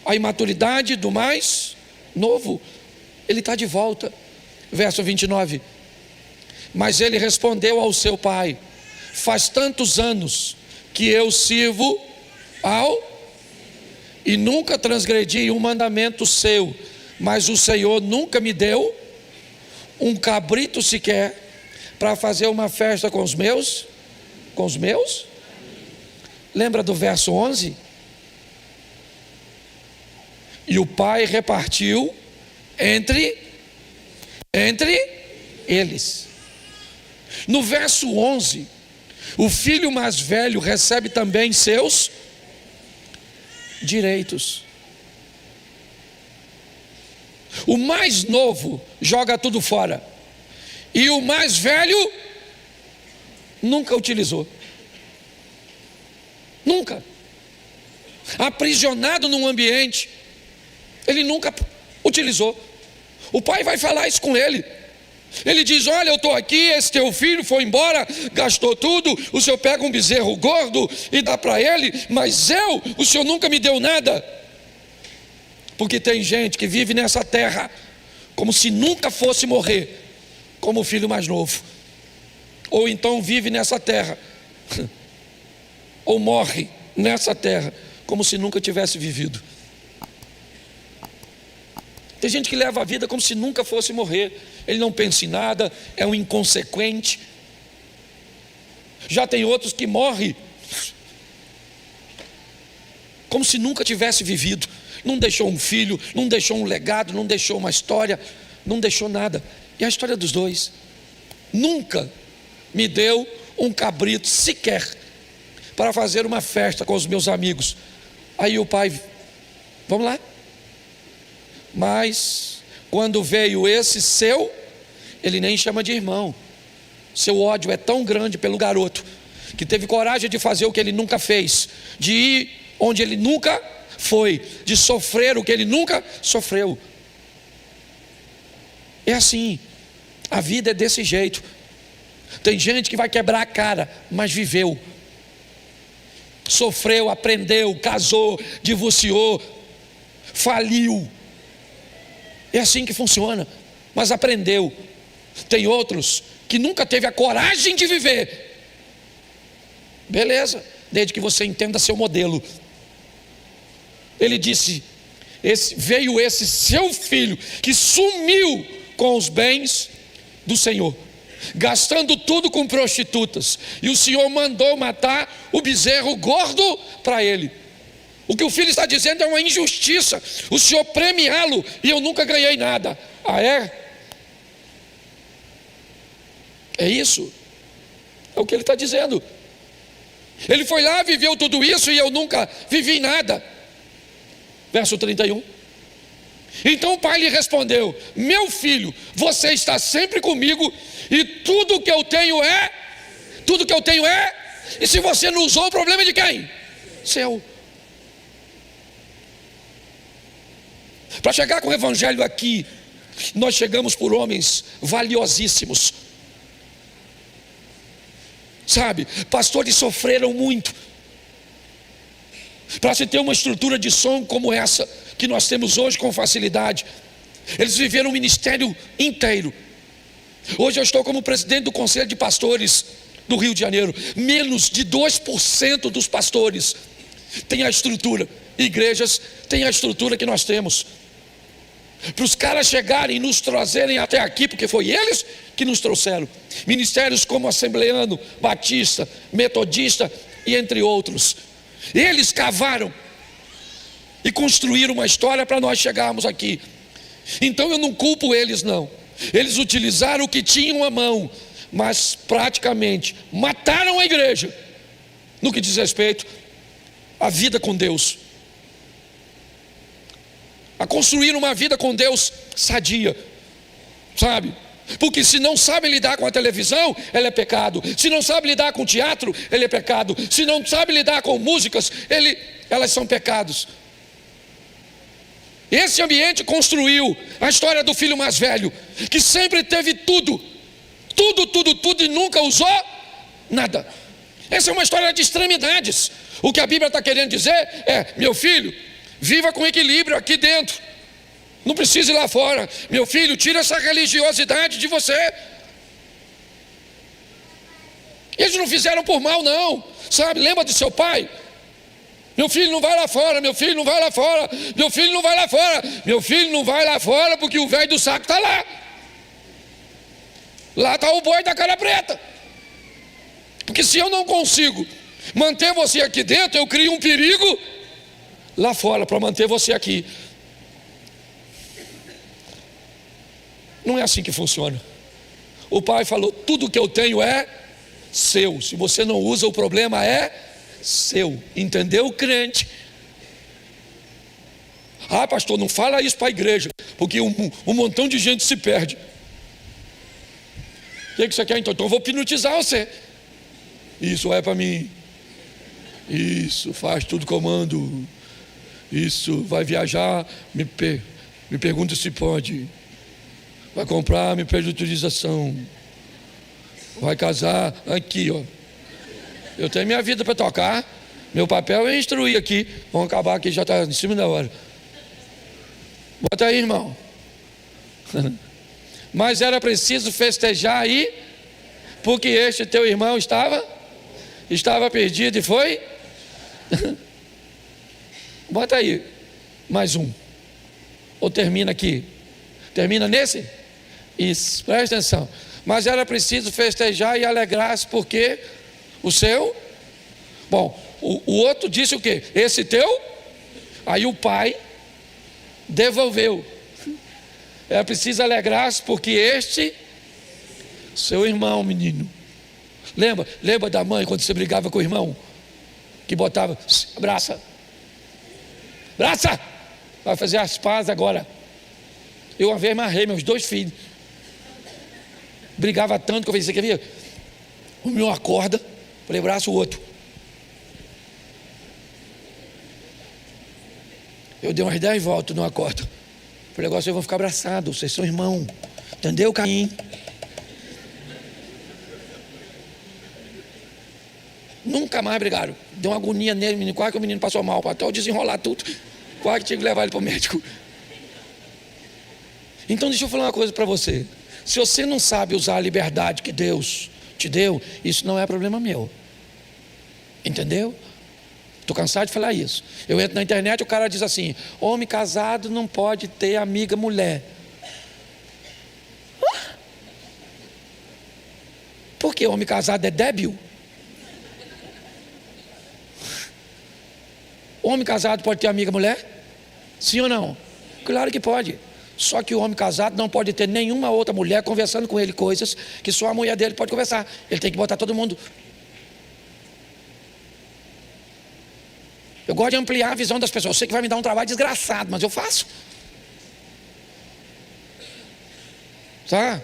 a imaturidade do mais novo. Ele está de volta. Verso 29. Mas ele respondeu ao seu pai: faz tantos anos que eu sirvo e nunca transgredi um mandamento seu, mas o Senhor nunca me deu um cabrito sequer para fazer uma festa com os meus? Lembra do verso 11? E o pai repartiu entre eles. No verso 11, o filho mais velho recebe também seus direitos. O mais novo joga tudo fora, e o mais velho nunca utilizou. Nunca. Aprisionado num ambiente, ele nunca utilizou. O pai vai falar isso com ele. Ele diz: olha, eu estou aqui, esse teu filho foi embora, gastou tudo, o senhor pega um bezerro gordo e dá para ele, mas o senhor nunca me deu nada. Porque tem gente que vive nessa terra como se nunca fosse morrer, como o filho mais novo. Ou então vive nessa terra ou morre nessa terra como se nunca tivesse vivido. Tem gente que leva a vida como se nunca fosse morrer. Ele não pensa em nada, é um inconsequente. Já tem outros que morrem como se nunca tivesse vivido. Não deixou um filho, não deixou um legado, não deixou uma história, não deixou nada. E a história dos dois: nunca me deu um cabrito sequer para fazer uma festa com os meus amigos. Aí o pai: vamos lá. Mas quando veio esse seu, ele nem chama de irmão. Seu ódio é tão grande pelo garoto, que teve coragem de fazer o que ele nunca fez, de ir onde ele nunca foi, de sofrer o que ele nunca sofreu. É assim, a vida é desse jeito. Tem gente que vai quebrar a cara, mas viveu, sofreu, aprendeu, casou, divorciou, faliu. É assim que funciona, mas aprendeu. Tem outros que nunca teve a coragem de viver. Beleza, desde que você entenda seu modelo. Ele disse, veio esse seu filho que sumiu com os bens do Senhor, gastando tudo com prostitutas, e o Senhor mandou matar o bezerro gordo para ele. O que o filho está dizendo é uma injustiça, o Senhor premiá-lo e eu nunca ganhei nada. Ah, é? É isso? É o que ele está dizendo. Ele foi lá, viveu tudo isso e eu nunca vivi nada. Verso 31. Então o pai lhe respondeu: meu filho, você está sempre comigo e tudo que eu tenho é, e se você não usou, o problema é de quem? Seu. Para chegar com o evangelho aqui, nós chegamos por homens valiosíssimos. Sabe, pastores sofreram muito para se ter uma estrutura de som como essa que nós temos hoje com facilidade. Eles viveram um ministério inteiro. Hoje eu estou como presidente do Conselho de Pastores do Rio de Janeiro. Menos de 2% dos pastores têm a estrutura. Igrejas têm a estrutura que nós temos. Para os caras chegarem e nos trazerem até aqui, porque foi eles que nos trouxeram. Ministérios como Assembleano, Batista, Metodista e entre outros. Eles cavaram e construíram uma história para nós chegarmos aqui. Então eu não culpo eles não. Eles utilizaram o que tinham à mão, mas praticamente mataram a igreja no que diz respeito à vida com Deus, a construir uma vida com Deus sadia, sabe? Porque se não sabe lidar com a televisão, ela é pecado. Se não sabe lidar com o teatro, ele é pecado. Se não sabe lidar com músicas, elas são pecados. Esse ambiente construiu a história do filho mais velho, que sempre teve tudo e nunca usou nada. Essa é uma história de extremidades. O que a Bíblia está querendo dizer é: meu filho, viva com equilíbrio aqui dentro, não precisa ir lá fora. Meu filho, tira essa religiosidade de você. Eles não fizeram por mal não, sabe? Lembra de seu pai? Meu filho não vai lá fora, meu filho não vai lá fora, meu filho não vai lá fora, meu filho não vai lá fora porque o velho do saco está lá. Lá está o boi da cara preta. Porque se eu não consigo manter você aqui dentro, eu crio um perigo lá fora para manter você aqui. Não é assim que funciona. O pai falou: tudo que eu tenho é seu. Se você não usa, o problema é seu. Entendeu, crente? Ah, pastor, não fala isso para a igreja, porque um montão de gente se perde. O que você quer então? Então eu vou hipnotizar você. Isso é para mim. Isso, faz tudo comando. Isso, vai viajar, me pergunta se pode. Vai comprar, me pede autorização. Vai casar, aqui ó. Eu tenho minha vida para tocar. Meu papel é instruir aqui. Vamos acabar aqui, já está em cima da hora. Bota aí, irmão. Mas era preciso festejar aí, porque este teu irmão estava perdido e foi. Bota aí, mais um. Ou termina aqui? Termina nesse? Isso, presta atenção. Mas era preciso festejar e alegrar-se, porque o seu. Bom, o outro disse o quê? Esse teu? Aí o pai devolveu. Era preciso alegrar-se, porque este, seu irmão, menino. Lembra da mãe quando você brigava com o irmão? Que botava, abraça. Abraça! Vai fazer as pazes agora. Eu uma vez amarrei meus 2 filhos. Brigava tanto que eu falei: você quer ver? O meu acorda, falei: abraça o outro. Eu dei umas 10 voltas no acordo. Falei: agora vocês vão ficar abraçados, vocês são irmãos. Entendeu, Caim? Nunca mais brigaram. Deu uma agonia nele, menino, quase que o menino passou mal, até eu desenrolar tudo. Quase que tinha que levar ele para o médico. Então deixa eu falar uma coisa para você. Se você não sabe usar a liberdade que Deus te deu, isso não é problema meu. Entendeu? Estou cansado de falar isso. Eu entro na internet e o cara diz assim: homem casado não pode ter amiga mulher. Por que homem casado é débil? Homem casado pode ter amiga mulher? Sim ou não? Claro que pode. Só que o homem casado não pode ter nenhuma outra mulher conversando com ele coisas que só a mulher dele pode conversar. Ele tem que botar todo mundo. Eu gosto de ampliar a visão das pessoas. Eu sei que vai me dar um trabalho desgraçado, mas eu faço. Tá?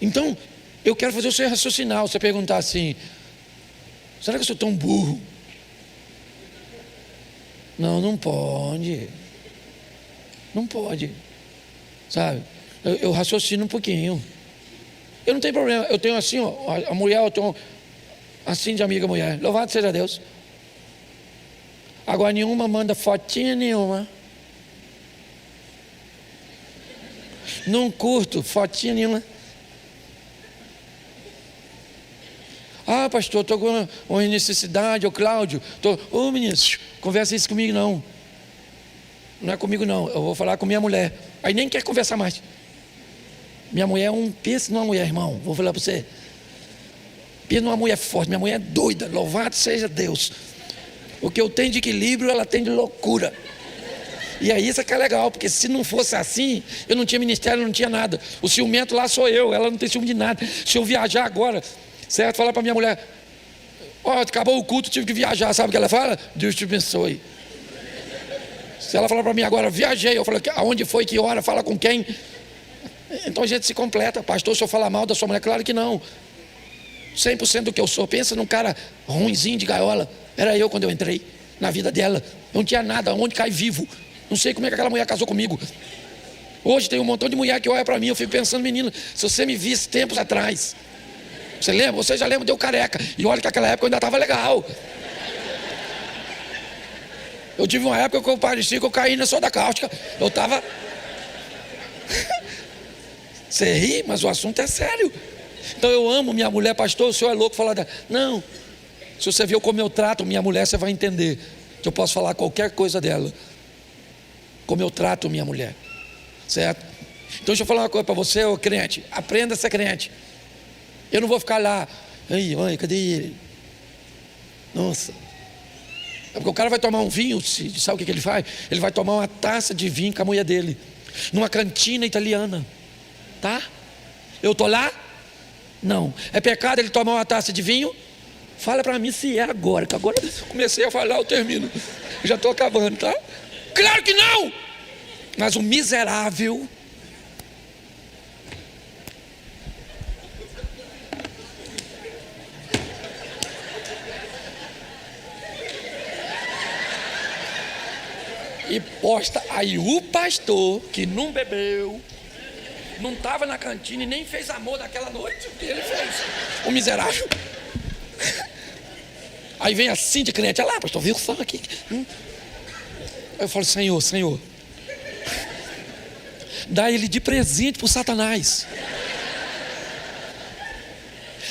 Então, eu quero fazer você raciocinar. Você perguntar assim: será que eu sou tão burro? Não, não pode. Não pode. Sabe? Eu raciocino um pouquinho. Eu não tenho problema. Eu tenho assim, ó, a mulher, eu tenho assim de amiga mulher. Louvado seja Deus. Agora nenhuma manda fotinha nenhuma. Não curto fotinha nenhuma. Ah, pastor, estou com uma necessidade, ô Cláudio. Ô menino, conversa isso comigo não. Não é comigo não, eu vou falar com minha mulher. Aí nem quer conversar mais. Minha mulher é um... Pensa numa mulher, irmão, vou falar para você. Pensa numa mulher forte, minha mulher é doida, louvado seja Deus. O que eu tenho de equilíbrio, ela tem de loucura. E é isso que é legal, porque se não fosse assim, eu não tinha ministério, não tinha nada. O ciumento lá sou eu, ela não tem ciúme de nada. Se eu viajar agora, certo? Falar para minha mulher: ó, acabou o culto, tive que viajar, sabe o que ela fala? Deus te abençoe. Se ela falar para mim agora: viajei, eu falo: aonde foi, que hora, fala com quem? Então a gente se completa. Pastor, se eu falar mal da sua mulher? Claro que não. 100% do que eu sou. Pensa num cara ruinzinho de gaiola. Era eu quando eu entrei na vida dela. Eu não tinha nada, onde cai vivo. Não sei como é que aquela mulher casou comigo. Hoje tem um montão de mulher que olha para mim, eu fico pensando: menino, se você me visse tempos atrás, você lembra? Você já lembra de eu careca. E olha que naquela época eu ainda estava legal. Eu tive uma época que eu parecia que eu caí na soda cáustica. Eu estava... Você ri, mas o assunto é sério. Então eu amo minha mulher. Pastor, o senhor é louco falar dela. Não. Se você viu como eu trato minha mulher, você vai entender que eu posso falar qualquer coisa dela. Como eu trato minha mulher. Certo? Então deixa eu falar uma coisa para você, ô crente. Aprenda a ser crente. Eu não vou ficar lá: ai, cadê ele? Nossa. É porque o cara vai tomar um vinho, sabe o que ele faz? Ele vai tomar uma taça de vinho com a mulher dele, numa cantina italiana. Tá? Eu estou lá? Não. É pecado ele tomar uma taça de vinho? Fala para mim se é agora, que agora eu comecei a falar, eu termino. Eu já estou acabando, tá? Claro que não! Mas o miserável... E posta aí o pastor que não bebeu, não estava na cantina e nem fez amor naquela noite. O que ele fez? O miserável. Aí vem assim de crente: olha lá, pastor, viu só aqui. Eu falo: Senhor, dá ele de presente para o Satanás.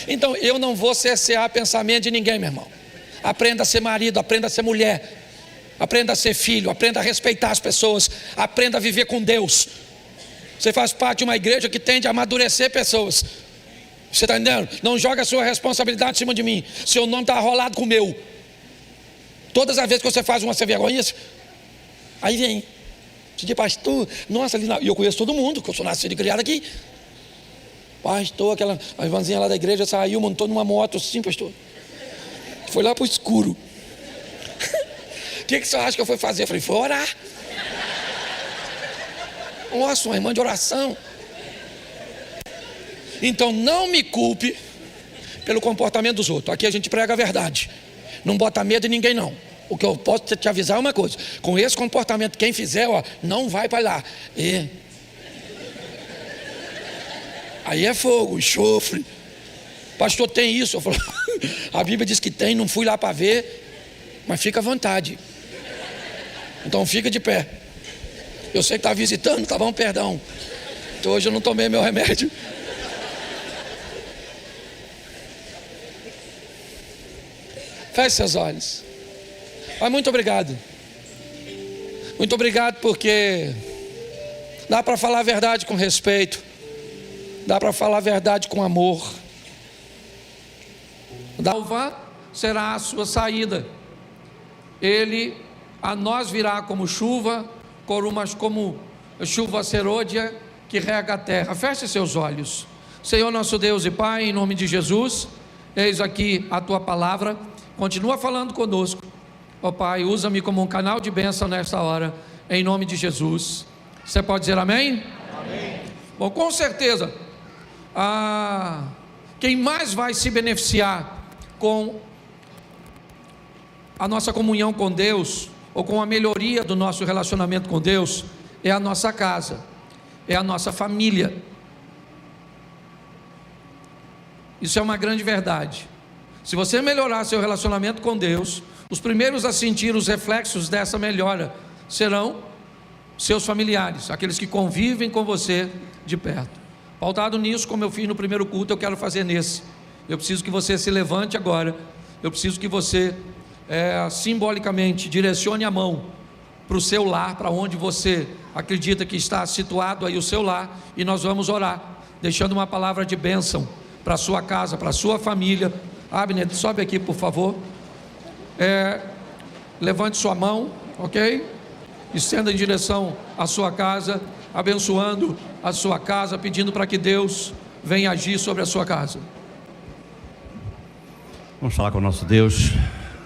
Então eu não vou cercear pensamento de ninguém, meu irmão. Aprenda a ser marido, aprenda a ser mulher. Aprenda a ser filho, aprenda a respeitar as pessoas, aprenda a viver com Deus. Você faz parte de uma igreja que tende a amadurecer pessoas. Você está entendendo? Não joga a sua responsabilidade em cima de mim. Seu nome está arrolado com o meu. Todas as vezes que você faz uma sem vergonha, aí vem: você diz: pastor, nossa, ali e eu conheço todo mundo, que eu sou nascido e criado aqui. Pastor, aquela a irmãzinha lá da igreja saiu, montou numa moto assim, pastor. Foi lá para o escuro. O que você acha que eu fui fazer? Eu falei: foi orar. Nossa, uma irmã de oração. Então não me culpe pelo comportamento dos outros. Aqui a gente prega a verdade. Não bota medo em ninguém não. O que eu posso te avisar é uma coisa: com esse comportamento, quem fizer, ó, não vai para lá. Aí é fogo, enxofre. Pastor, tem isso? Eu falo, a Bíblia diz que tem, não fui lá para ver, mas fica à vontade. Então fica de pé. Eu sei que está visitando, tá bom, perdão. Então hoje eu não tomei meu remédio. Feche seus olhos. Mas muito obrigado. Muito obrigado porque dá para falar a verdade com respeito. Dá para falar a verdade com amor. Salva será a sua saída. Ele a nós virá como chuva, como chuva serôdia que rega a terra. Feche seus olhos. Senhor nosso Deus e Pai, em nome de Jesus, eis aqui a tua palavra. Continua falando conosco. Ó Pai, usa-me como um canal de bênção nesta hora, em nome de Jesus. Você pode dizer amém? Amém. Bom, com certeza, quem mais vai se beneficiar com a nossa comunhão com Deus, ou com a melhoria do nosso relacionamento com Deus, é a nossa casa, é a nossa família. Isso é uma grande verdade. Se você melhorar seu relacionamento com Deus, os primeiros a sentir os reflexos dessa melhora serão seus familiares, aqueles que convivem com você de perto. Pautado nisso, como eu fiz no primeiro culto, eu quero fazer nesse. Eu preciso que você se levante agora. Eu preciso que você simbolicamente direcione a mão para o seu lar, para onde você acredita que está situado aí o seu lar, e nós vamos orar, deixando uma palavra de bênção para a sua casa, para a sua família. Abner, sobe aqui por favor. Levante sua mão, ok? Estenda em direção à sua casa, abençoando a sua casa, pedindo para que Deus venha agir sobre a sua casa. Vamos falar com o nosso Deus.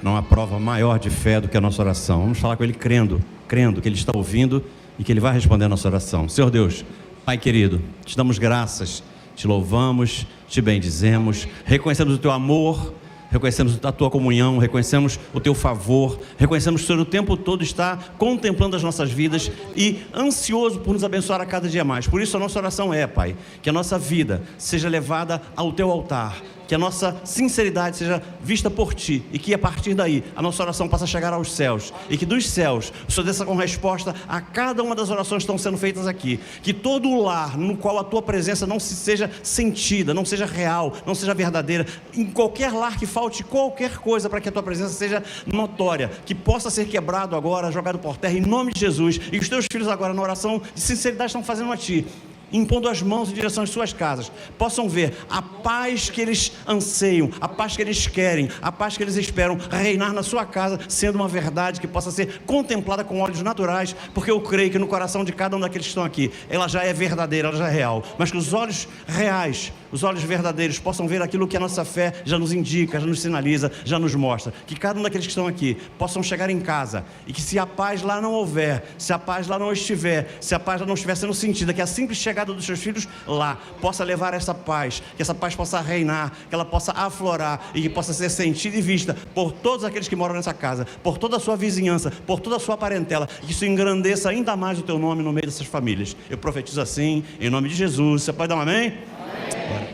Não há prova maior de fé do que a nossa oração. Vamos falar com Ele crendo que Ele está ouvindo e que Ele vai responder a nossa oração. Senhor Deus, Pai querido, te damos graças, te louvamos, te bendizemos, reconhecemos o Teu amor, reconhecemos a Tua comunhão, reconhecemos o Teu favor, reconhecemos que o Senhor o tempo todo está contemplando as nossas vidas e ansioso por nos abençoar a cada dia mais. Por isso a nossa oração é, Pai, que a nossa vida seja levada ao Teu altar, que a nossa sinceridade seja vista por Ti, e que a partir daí a nossa oração possa chegar aos céus, e que dos céus o Senhor desça com resposta a cada uma das orações que estão sendo feitas aqui. Que todo o lar no qual a Tua presença não seja sentida, não seja real, não seja verdadeira, em qualquer lar que falte qualquer coisa para que a Tua presença seja notória, que possa ser quebrado agora, jogado por terra, em nome de Jesus. E que os Teus filhos agora na oração de sinceridade estão fazendo a Ti, impondo as mãos em direção às suas casas, possam ver a paz que eles anseiam, a paz que eles querem, a paz que eles esperam reinar na sua casa, sendo uma verdade que possa ser contemplada com olhos naturais, porque eu creio que no coração de cada um daqueles que estão aqui, ela já é verdadeira, ela já é real, mas que os olhos reais, os olhos verdadeiros possam ver aquilo que a nossa fé já nos indica, já nos sinaliza, já nos mostra. Que cada um daqueles que estão aqui possam chegar em casa, e que se a paz lá não houver, se a paz lá não estiver, se a paz lá não estiver sendo sentida, que a simples chegada dos seus filhos lá possa levar essa paz, que essa paz possa reinar, que ela possa aflorar e que possa ser sentida e vista por todos aqueles que moram nessa casa, por toda a sua vizinhança, por toda a sua parentela, e que isso engrandeça ainda mais o Teu nome no meio dessas famílias. Eu profetizo assim, em nome de Jesus. Você pode dar um amém? Amém.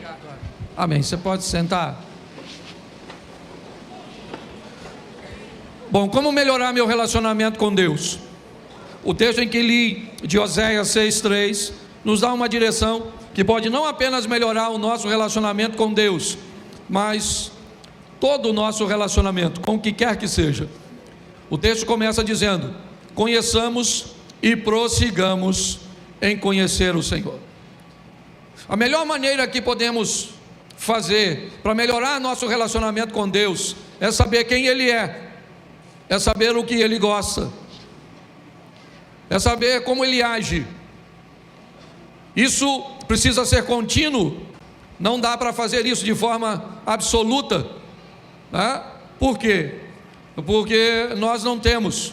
Amém. Você pode sentar. Bom, como melhorar meu relacionamento com Deus? O texto em que li de Oséias 6:3 nos dá uma direção que pode não apenas melhorar o nosso relacionamento com Deus, mas todo o nosso relacionamento, com o que quer que seja. O texto começa dizendo: conheçamos e prossigamos em conhecer o Senhor. A melhor maneira que podemos fazer para melhorar nosso relacionamento com Deus é saber quem Ele é saber o que Ele gosta, é saber como Ele age. Isso precisa ser contínuo, não dá para fazer isso de forma absoluta, né? Por quê? Porque nós não temos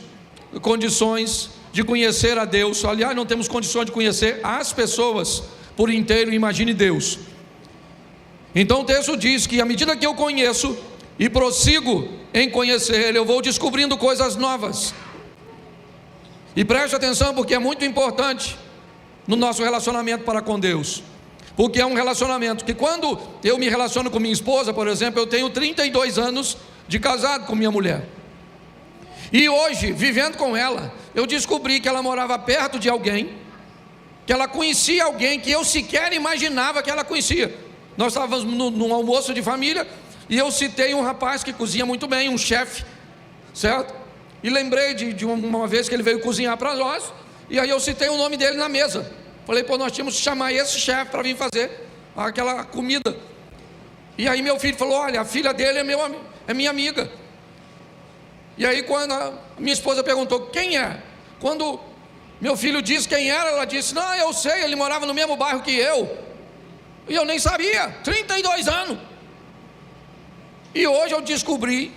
condições de conhecer a Deus, aliás, não temos condições de conhecer as pessoas por inteiro, imagine Deus. Então o texto diz que à medida que eu conheço e prossigo em conhecer Ele, eu vou descobrindo coisas novas. E preste atenção, porque é muito importante no nosso relacionamento para com Deus. Porque é um relacionamento que, quando eu me relaciono com minha esposa, por exemplo, eu tenho 32 anos de casado com minha mulher. E hoje, vivendo com ela, eu descobri que ela morava perto de alguém, que ela conhecia alguém que eu sequer imaginava que ela conhecia. Nós estávamos num almoço de família, e eu citei um rapaz que cozinha muito bem, um chefe, certo? E lembrei de uma vez que ele veio cozinhar para nós, e aí eu citei o nome dele na mesa. Falei, pô, nós tínhamos que chamar esse chefe para vir fazer aquela comida. E aí meu filho falou, olha, a filha dele é minha amiga. E aí quando a minha esposa perguntou, quem é? Quando meu filho disse quem era, ela disse, não, eu sei, ele morava no mesmo bairro que eu. E eu nem sabia, 32 anos. E hoje eu descobri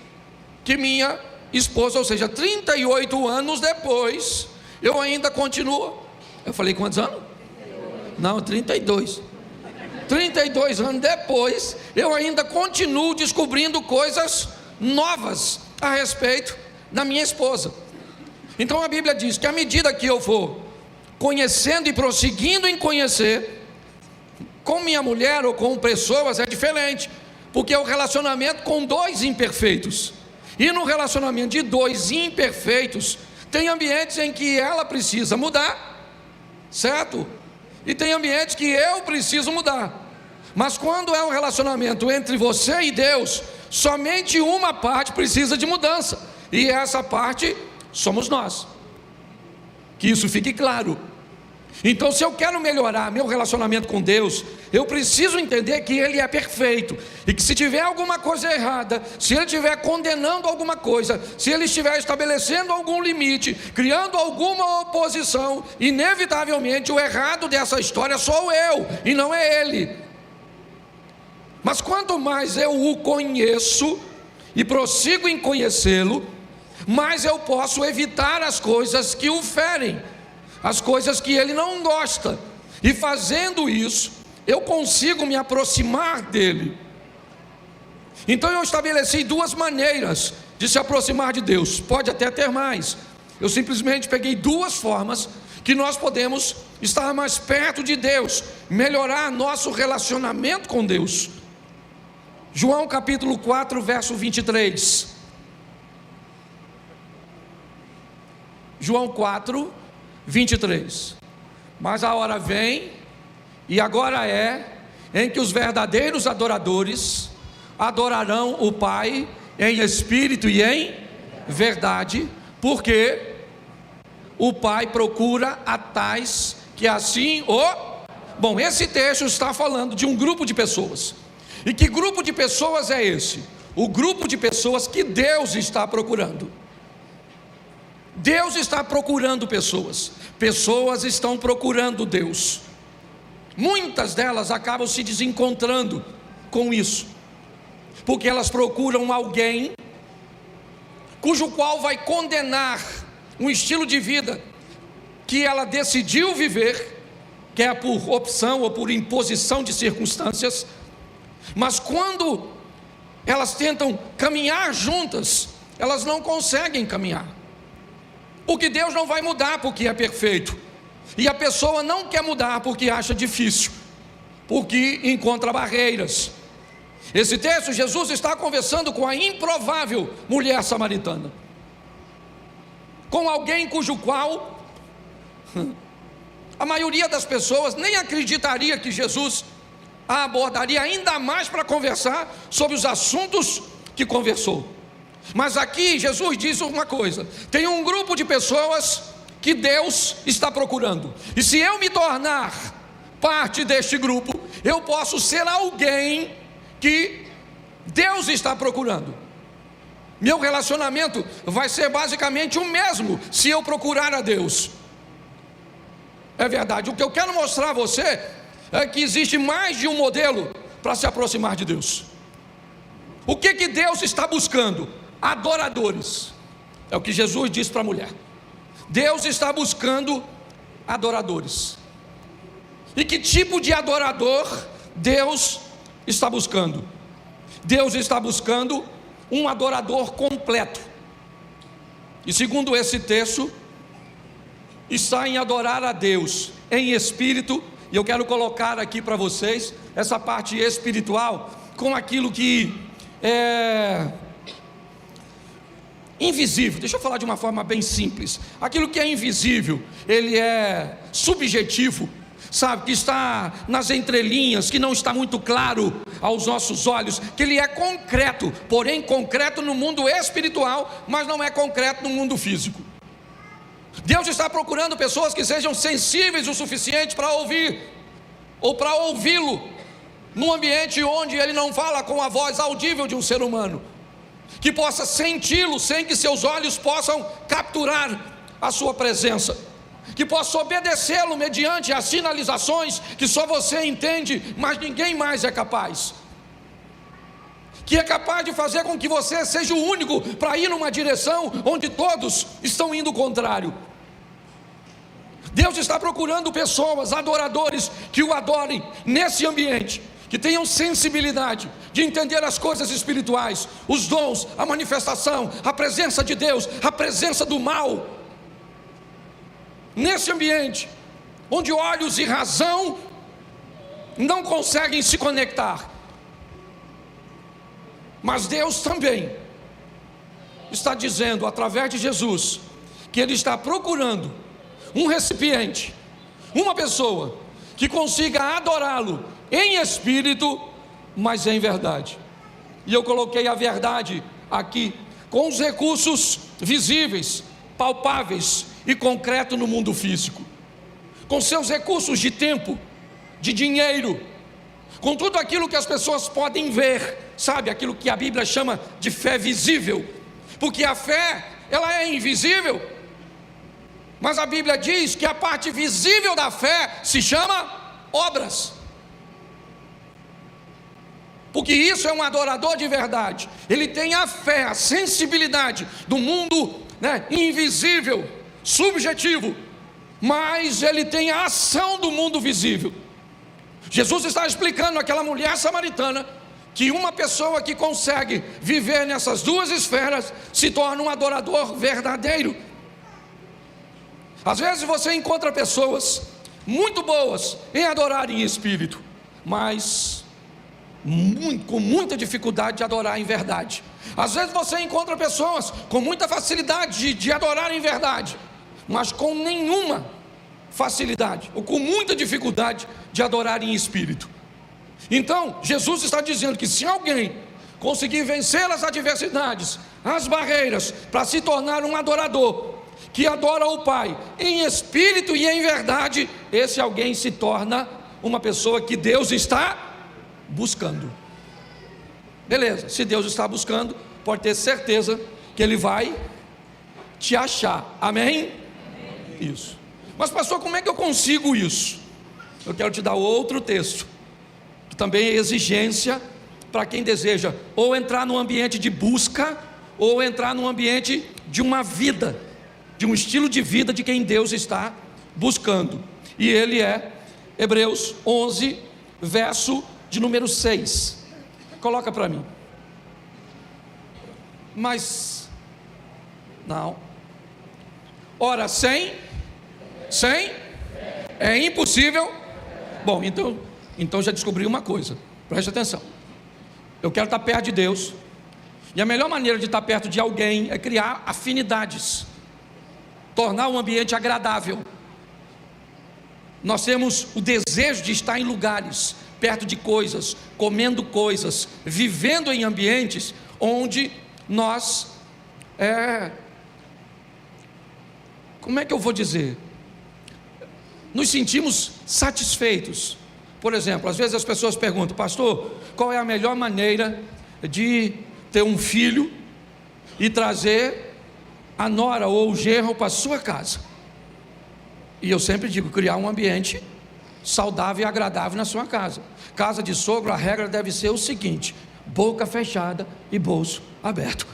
que minha esposa, ou seja, 38 anos depois, eu ainda continuo. Eu falei, quantos anos? Não, 32. 32 anos depois, eu ainda continuo descobrindo coisas novas a respeito da minha esposa. Então a Bíblia diz que à medida que eu for conhecendo e prosseguindo em conhecer, com minha mulher ou com pessoas é diferente, porque é o relacionamento com dois imperfeitos. E no relacionamento de dois imperfeitos, tem ambientes em que ela precisa mudar, certo? E tem ambientes que eu preciso mudar. Mas quando é um relacionamento entre você e Deus, somente uma parte precisa de mudança, e essa parte somos nós. Que isso fique claro. Então, se eu quero melhorar meu relacionamento com Deus, eu preciso entender que Ele é perfeito, e que se tiver alguma coisa errada, se Ele estiver condenando alguma coisa, se Ele estiver estabelecendo algum limite, criando alguma oposição, inevitavelmente o errado dessa história sou eu, e não é Ele. Mas quanto mais eu o conheço, e prossigo em conhecê-lo, mais eu posso evitar as coisas que o ferem, as coisas que ele não gosta, e fazendo isso, eu consigo me aproximar dele. Então eu estabeleci duas maneiras de se aproximar de Deus, pode até ter mais, eu simplesmente peguei duas formas que nós podemos estar mais perto de Deus, melhorar nosso relacionamento com Deus. João capítulo 4, verso 23. João 4, 23. Mas a hora vem, e agora é, em que os verdadeiros adoradores adorarão o Pai em espírito e em verdade, porque o Pai procura a tais que assim o... Bom, esse texto está falando de um grupo de pessoas. E que grupo de pessoas é esse? O grupo de pessoas que Deus está procurando. Deus está procurando pessoas, pessoas estão procurando Deus. Muitas delas acabam se desencontrando com isso, porque elas procuram alguém cujo qual vai condenar um estilo de vida que ela decidiu viver, quer por opção ou por imposição de circunstâncias, mas quando elas tentam caminhar juntas, elas não conseguem caminhar. Porque Deus não vai mudar porque é perfeito, e a pessoa não quer mudar porque acha difícil, porque encontra barreiras. Esse texto, Jesus está conversando com a improvável mulher samaritana, com alguém cujo qual a maioria das pessoas nem acreditaria que Jesus a abordaria, ainda mais para conversar sobre os assuntos que conversou. Mas aqui Jesus diz uma coisa: tem um grupo de pessoas que Deus está procurando, e se eu me tornar parte deste grupo, eu posso ser alguém que Deus está procurando. Meu relacionamento vai ser basicamente o mesmo se eu procurar a Deus. É verdade. O que eu quero mostrar a você é que existe mais de um modelo para se aproximar de Deus. O que Deus está buscando? Adoradores. É o que Jesus disse para a mulher. Deus está buscando adoradores. E que tipo de adorador Deus está buscando? Deus está buscando um adorador completo. E segundo esse texto, está em adorar a Deus em espírito E eu quero colocar aqui para vocês essa parte espiritual com aquilo que é invisível. Deixa eu falar de uma forma bem simples. Aquilo que é invisível, ele é subjetivo, sabe, que está nas entrelinhas, que não está muito claro aos nossos olhos, que ele é concreto, porém concreto no mundo espiritual, mas não é concreto no mundo físico. Deus está procurando pessoas que sejam sensíveis o suficiente para ouvir, ou para ouvi-lo, num ambiente onde ele não fala com a voz audível de um ser humano, que possa senti-lo sem que seus olhos possam capturar a sua presença, que possa obedecê-lo mediante as sinalizações que só você entende, mas ninguém mais é capaz, que é capaz de fazer com que você seja o único para ir numa direção onde todos estão indo contrário. Deus está procurando pessoas, adoradores, que o adorem nesse ambiente, que tenham sensibilidade de entender as coisas espirituais, os dons, a manifestação, a presença de Deus, a presença do mal. Nesse ambiente, onde olhos e razão não conseguem se conectar, mas Deus também está dizendo, através de Jesus, que Ele está procurando um recipiente, uma pessoa que consiga adorá-lo em espírito, mas em verdade. E eu coloquei a verdade aqui, com os recursos visíveis, palpáveis e concretos no mundo físico, com seus recursos de tempo, de dinheiro, com tudo aquilo que as pessoas podem ver, sabe, aquilo que a Bíblia chama de fé visível, porque a fé, ela é invisível, mas a Bíblia diz que a parte visível da fé se chama obras, porque isso é um adorador de verdade. Ele tem a fé, a sensibilidade do mundo, invisível, subjetivo, mas ele tem a ação do mundo visível. Jesus está explicando àquela mulher samaritana que uma pessoa que consegue viver nessas duas esferas se torna um adorador verdadeiro. Às vezes você encontra pessoas muito boas em adorar em espírito, mas com muita dificuldade de adorar em verdade. Às vezes você encontra pessoas com muita facilidade de adorar em verdade, mas com nenhuma facilidade, ou com muita dificuldade de adorar em espírito. Então, Jesus está dizendo que se alguém conseguir vencer as adversidades, as barreiras, para se tornar um adorador, que adora o Pai em espírito e em verdade, esse alguém se torna uma pessoa que Deus está buscando. Beleza, se Deus está buscando, pode ter certeza que Ele vai te achar, amém? Isso. Mas pastor, como é que eu consigo isso? Eu quero te dar outro texto, que também é exigência para quem deseja ou entrar no ambiente de busca, ou entrar no ambiente de uma vida, de um estilo de vida de quem Deus está buscando. E ele é Hebreus 11, verso de número 6. Coloca para mim. Mas não. Ora, sem é impossível. Bom, então já descobri uma coisa. Preste atenção. Eu quero estar perto de Deus, e a melhor maneira de estar perto de alguém é criar afinidades, tornar um ambiente agradável. Nós temos o desejo de estar em lugares, perto de coisas, comendo coisas, vivendo em ambientes onde nós, como é que eu vou dizer? Nos sentimos satisfeitos. Por exemplo, às vezes as pessoas perguntam: pastor, qual é a melhor maneira de ter um filho e trazer a nora ou o genro para a sua casa? E eu sempre digo: criar um ambiente saudável e agradável na sua casa. Casa de sogro, a regra deve ser o seguinte: boca fechada e bolso aberto.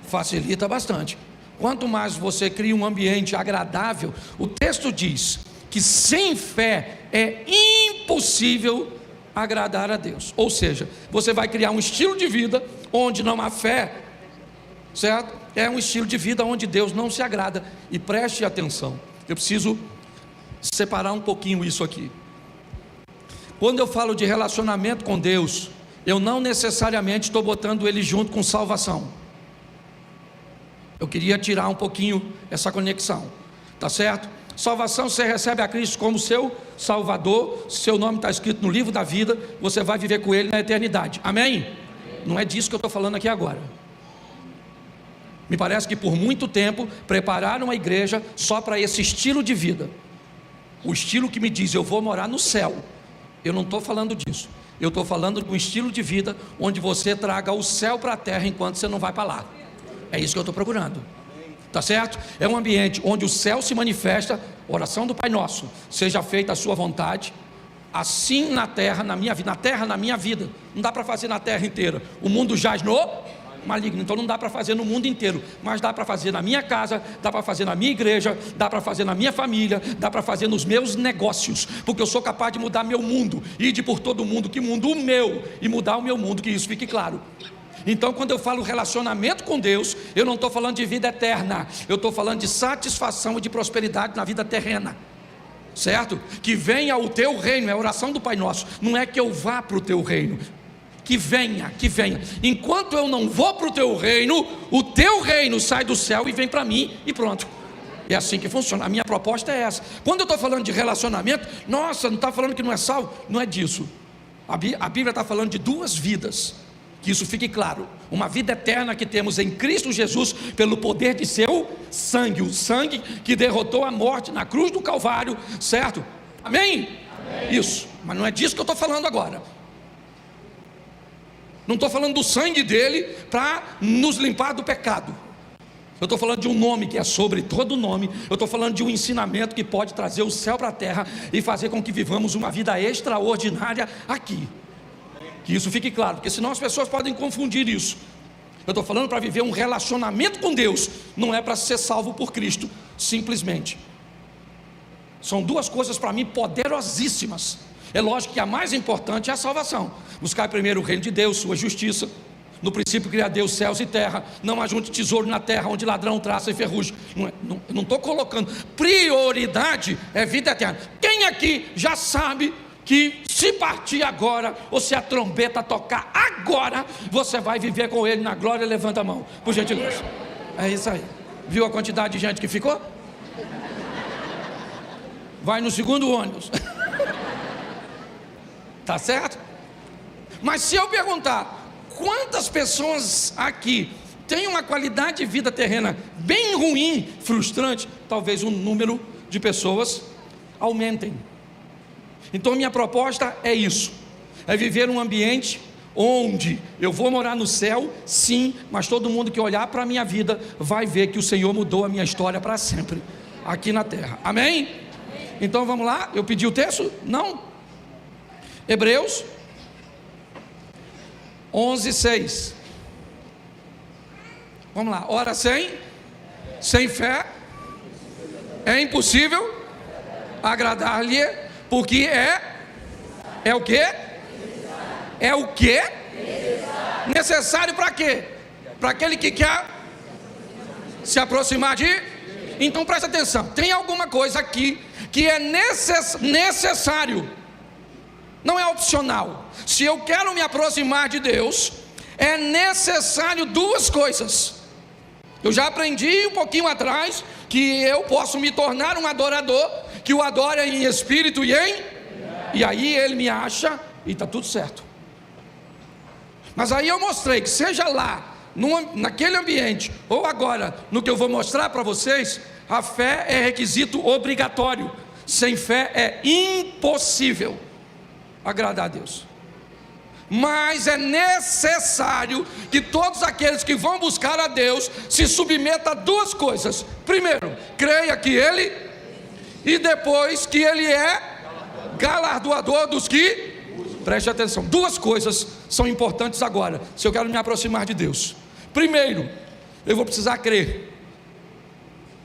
Facilita bastante. Quanto mais você cria um ambiente agradável, o texto diz que sem fé é impossível agradar a Deus. Ou seja, você vai criar um estilo de vida onde não há fé, certo? É um estilo de vida onde Deus não se agrada. E preste atenção, eu preciso separar um pouquinho isso aqui. Quando eu falo de relacionamento com Deus, eu não necessariamente estou botando ele junto com salvação. Eu queria tirar um pouquinho essa conexão, tá certo? Salvação, você recebe a Cristo como seu Salvador, seu nome está escrito no livro da vida, você vai viver com Ele na eternidade, amém? Não é disso que eu estou falando aqui agora. Me parece que por muito tempo prepararam a igreja só para esse estilo de vida, o estilo que me diz, eu vou morar no céu. Eu não estou falando disso, eu estou falando de um estilo de vida onde você traga o céu para a terra enquanto você não vai para lá. É isso que eu estou procurando, tá certo? É um ambiente onde o céu se manifesta, oração do Pai Nosso, seja feita a sua vontade, assim na terra, na minha vida, na terra, na minha vida. Não dá para fazer na terra inteira, o mundo jaz no maligno, então não dá para fazer no mundo inteiro, mas dá para fazer na minha casa, dá para fazer na minha igreja, dá para fazer na minha família, dá para fazer nos meus negócios, porque eu sou capaz de mudar meu mundo, ir de por todo mundo, que mundo o meu, e mudar o meu mundo, que isso fique claro. Então quando eu falo relacionamento com Deus, eu não estou falando de vida eterna, eu estou falando de satisfação e de prosperidade na vida terrena, certo? Que venha o teu reino, é a oração do Pai Nosso, não é que eu vá para o teu reino, que venha, enquanto eu não vou para o teu reino sai do céu e vem para mim e pronto. É assim que funciona, a minha proposta é essa. Quando eu estou falando de relacionamento, nossa, não está falando que não é salvo? Não é disso, a Bíblia está falando de duas vidas, que isso fique claro, uma vida eterna que temos em Cristo Jesus, pelo poder de seu sangue, o sangue que derrotou a morte na cruz do Calvário, certo? Amém? Isso, mas não é disso que eu estou falando agora. Não estou falando do sangue dele para nos limpar do pecado. Eu estou falando de um nome que é sobre todo nome. Eu estou falando de um ensinamento que pode trazer o céu para a terra e fazer com que vivamos uma vida extraordinária aqui. Que isso fique claro, porque senão as pessoas podem confundir isso. Eu estou falando para viver um relacionamento com Deus, não é para ser salvo por Cristo, simplesmente. São duas coisas para mim poderosíssimas. É lógico que a mais importante é a salvação. Buscar primeiro o reino de Deus, sua justiça. No princípio criou Deus céus e terra. Não ajunte tesouro na terra, onde ladrão traça e ferrugem. Não estou colocando. Prioridade é vida eterna. Quem aqui já sabe que se partir agora, ou se a trombeta tocar agora, você vai viver com ele na glória? Levanta a mão, por gentileza. É isso aí. Viu a quantidade de gente que ficou? Vai no segundo ônibus. Tá certo? Mas se eu perguntar, quantas pessoas aqui têm uma qualidade de vida terrena bem ruim, frustrante, talvez o número de pessoas aumentem. Então minha proposta é isso, é viver um ambiente onde eu vou morar no céu, sim, mas todo mundo que olhar para a minha vida vai ver que o Senhor mudou a minha história para sempre, aqui na terra, amém? Então vamos lá, eu pedi o texto? Não? Hebreus 11:6. Vamos lá. Ora, sem fé é impossível agradar-lhe, porque é o quê? É o quê? Necessário para quê? Para aquele que quer se aproximar de... Então presta atenção, tem alguma coisa aqui que é necessário, não é opcional. Se eu quero me aproximar de Deus, é necessário duas coisas. Eu já aprendi um pouquinho atrás que eu posso me tornar um adorador, que o adora em espírito e aí ele me acha e está tudo certo. Mas aí eu mostrei que seja lá, naquele ambiente, ou agora, no que eu vou mostrar para vocês, a fé é requisito obrigatório. Sem fé é impossível agradar a Deus. Mas é necessário que todos aqueles que vão buscar a Deus se submetam a duas coisas. Primeiro, creia que Ele, e depois que Ele é galardoador dos que... Preste atenção, duas coisas são importantes agora, se eu quero me aproximar de Deus. Primeiro, eu vou precisar crer.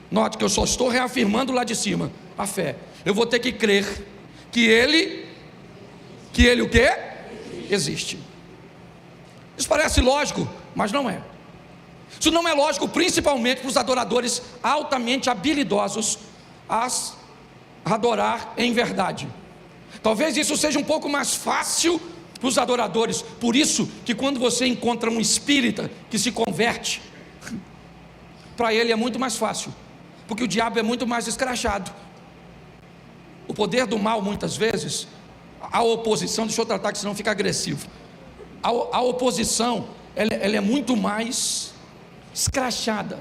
Note que eu só estou reafirmando lá de cima a fé. Eu vou ter que crer que Ele o quê? Existe. Isso parece lógico, mas não é. Isso não é lógico, principalmente para os adoradores altamente habilidosos, as adorar em verdade. Talvez isso seja um pouco mais fácil para os adoradores. Por isso que quando você encontra um espírita que se converte, para ele é muito mais fácil, porque o diabo é muito mais escrachado. O poder do mal, muitas vezes, a oposição, deixa eu tratar que senão fica agressivo. A oposição, ela é muito mais escrachada.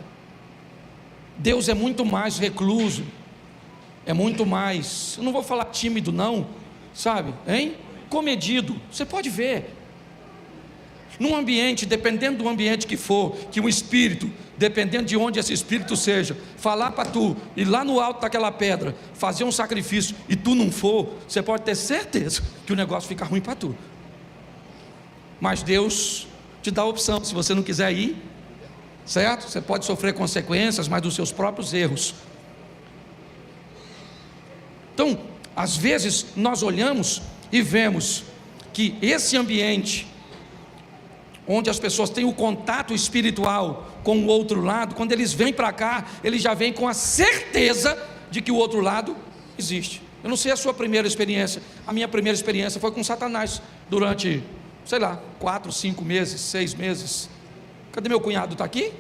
Deus é muito mais recluso, é muito mais, eu não vou falar tímido não, sabe, hein? Comedido. Você pode ver, num ambiente, dependendo do ambiente que for, que um espírito, dependendo de onde esse espírito seja, falar para tu, ir lá no alto daquela pedra, fazer um sacrifício, e tu não for, você pode ter certeza que o negócio fica ruim para tu. Mas Deus te dá a opção, se você não quiser ir, certo? Você pode sofrer consequências, mas dos seus próprios erros. Então, às vezes nós olhamos e vemos que esse ambiente, onde as pessoas têm o contato espiritual com o outro lado, quando eles vêm para cá, eles já vêm com a certeza de que o outro lado existe. Eu não sei a sua primeira experiência, a minha primeira experiência foi com Satanás, durante, sei lá, 4, 5 meses, 6 meses. Cadê meu cunhado? Está aqui?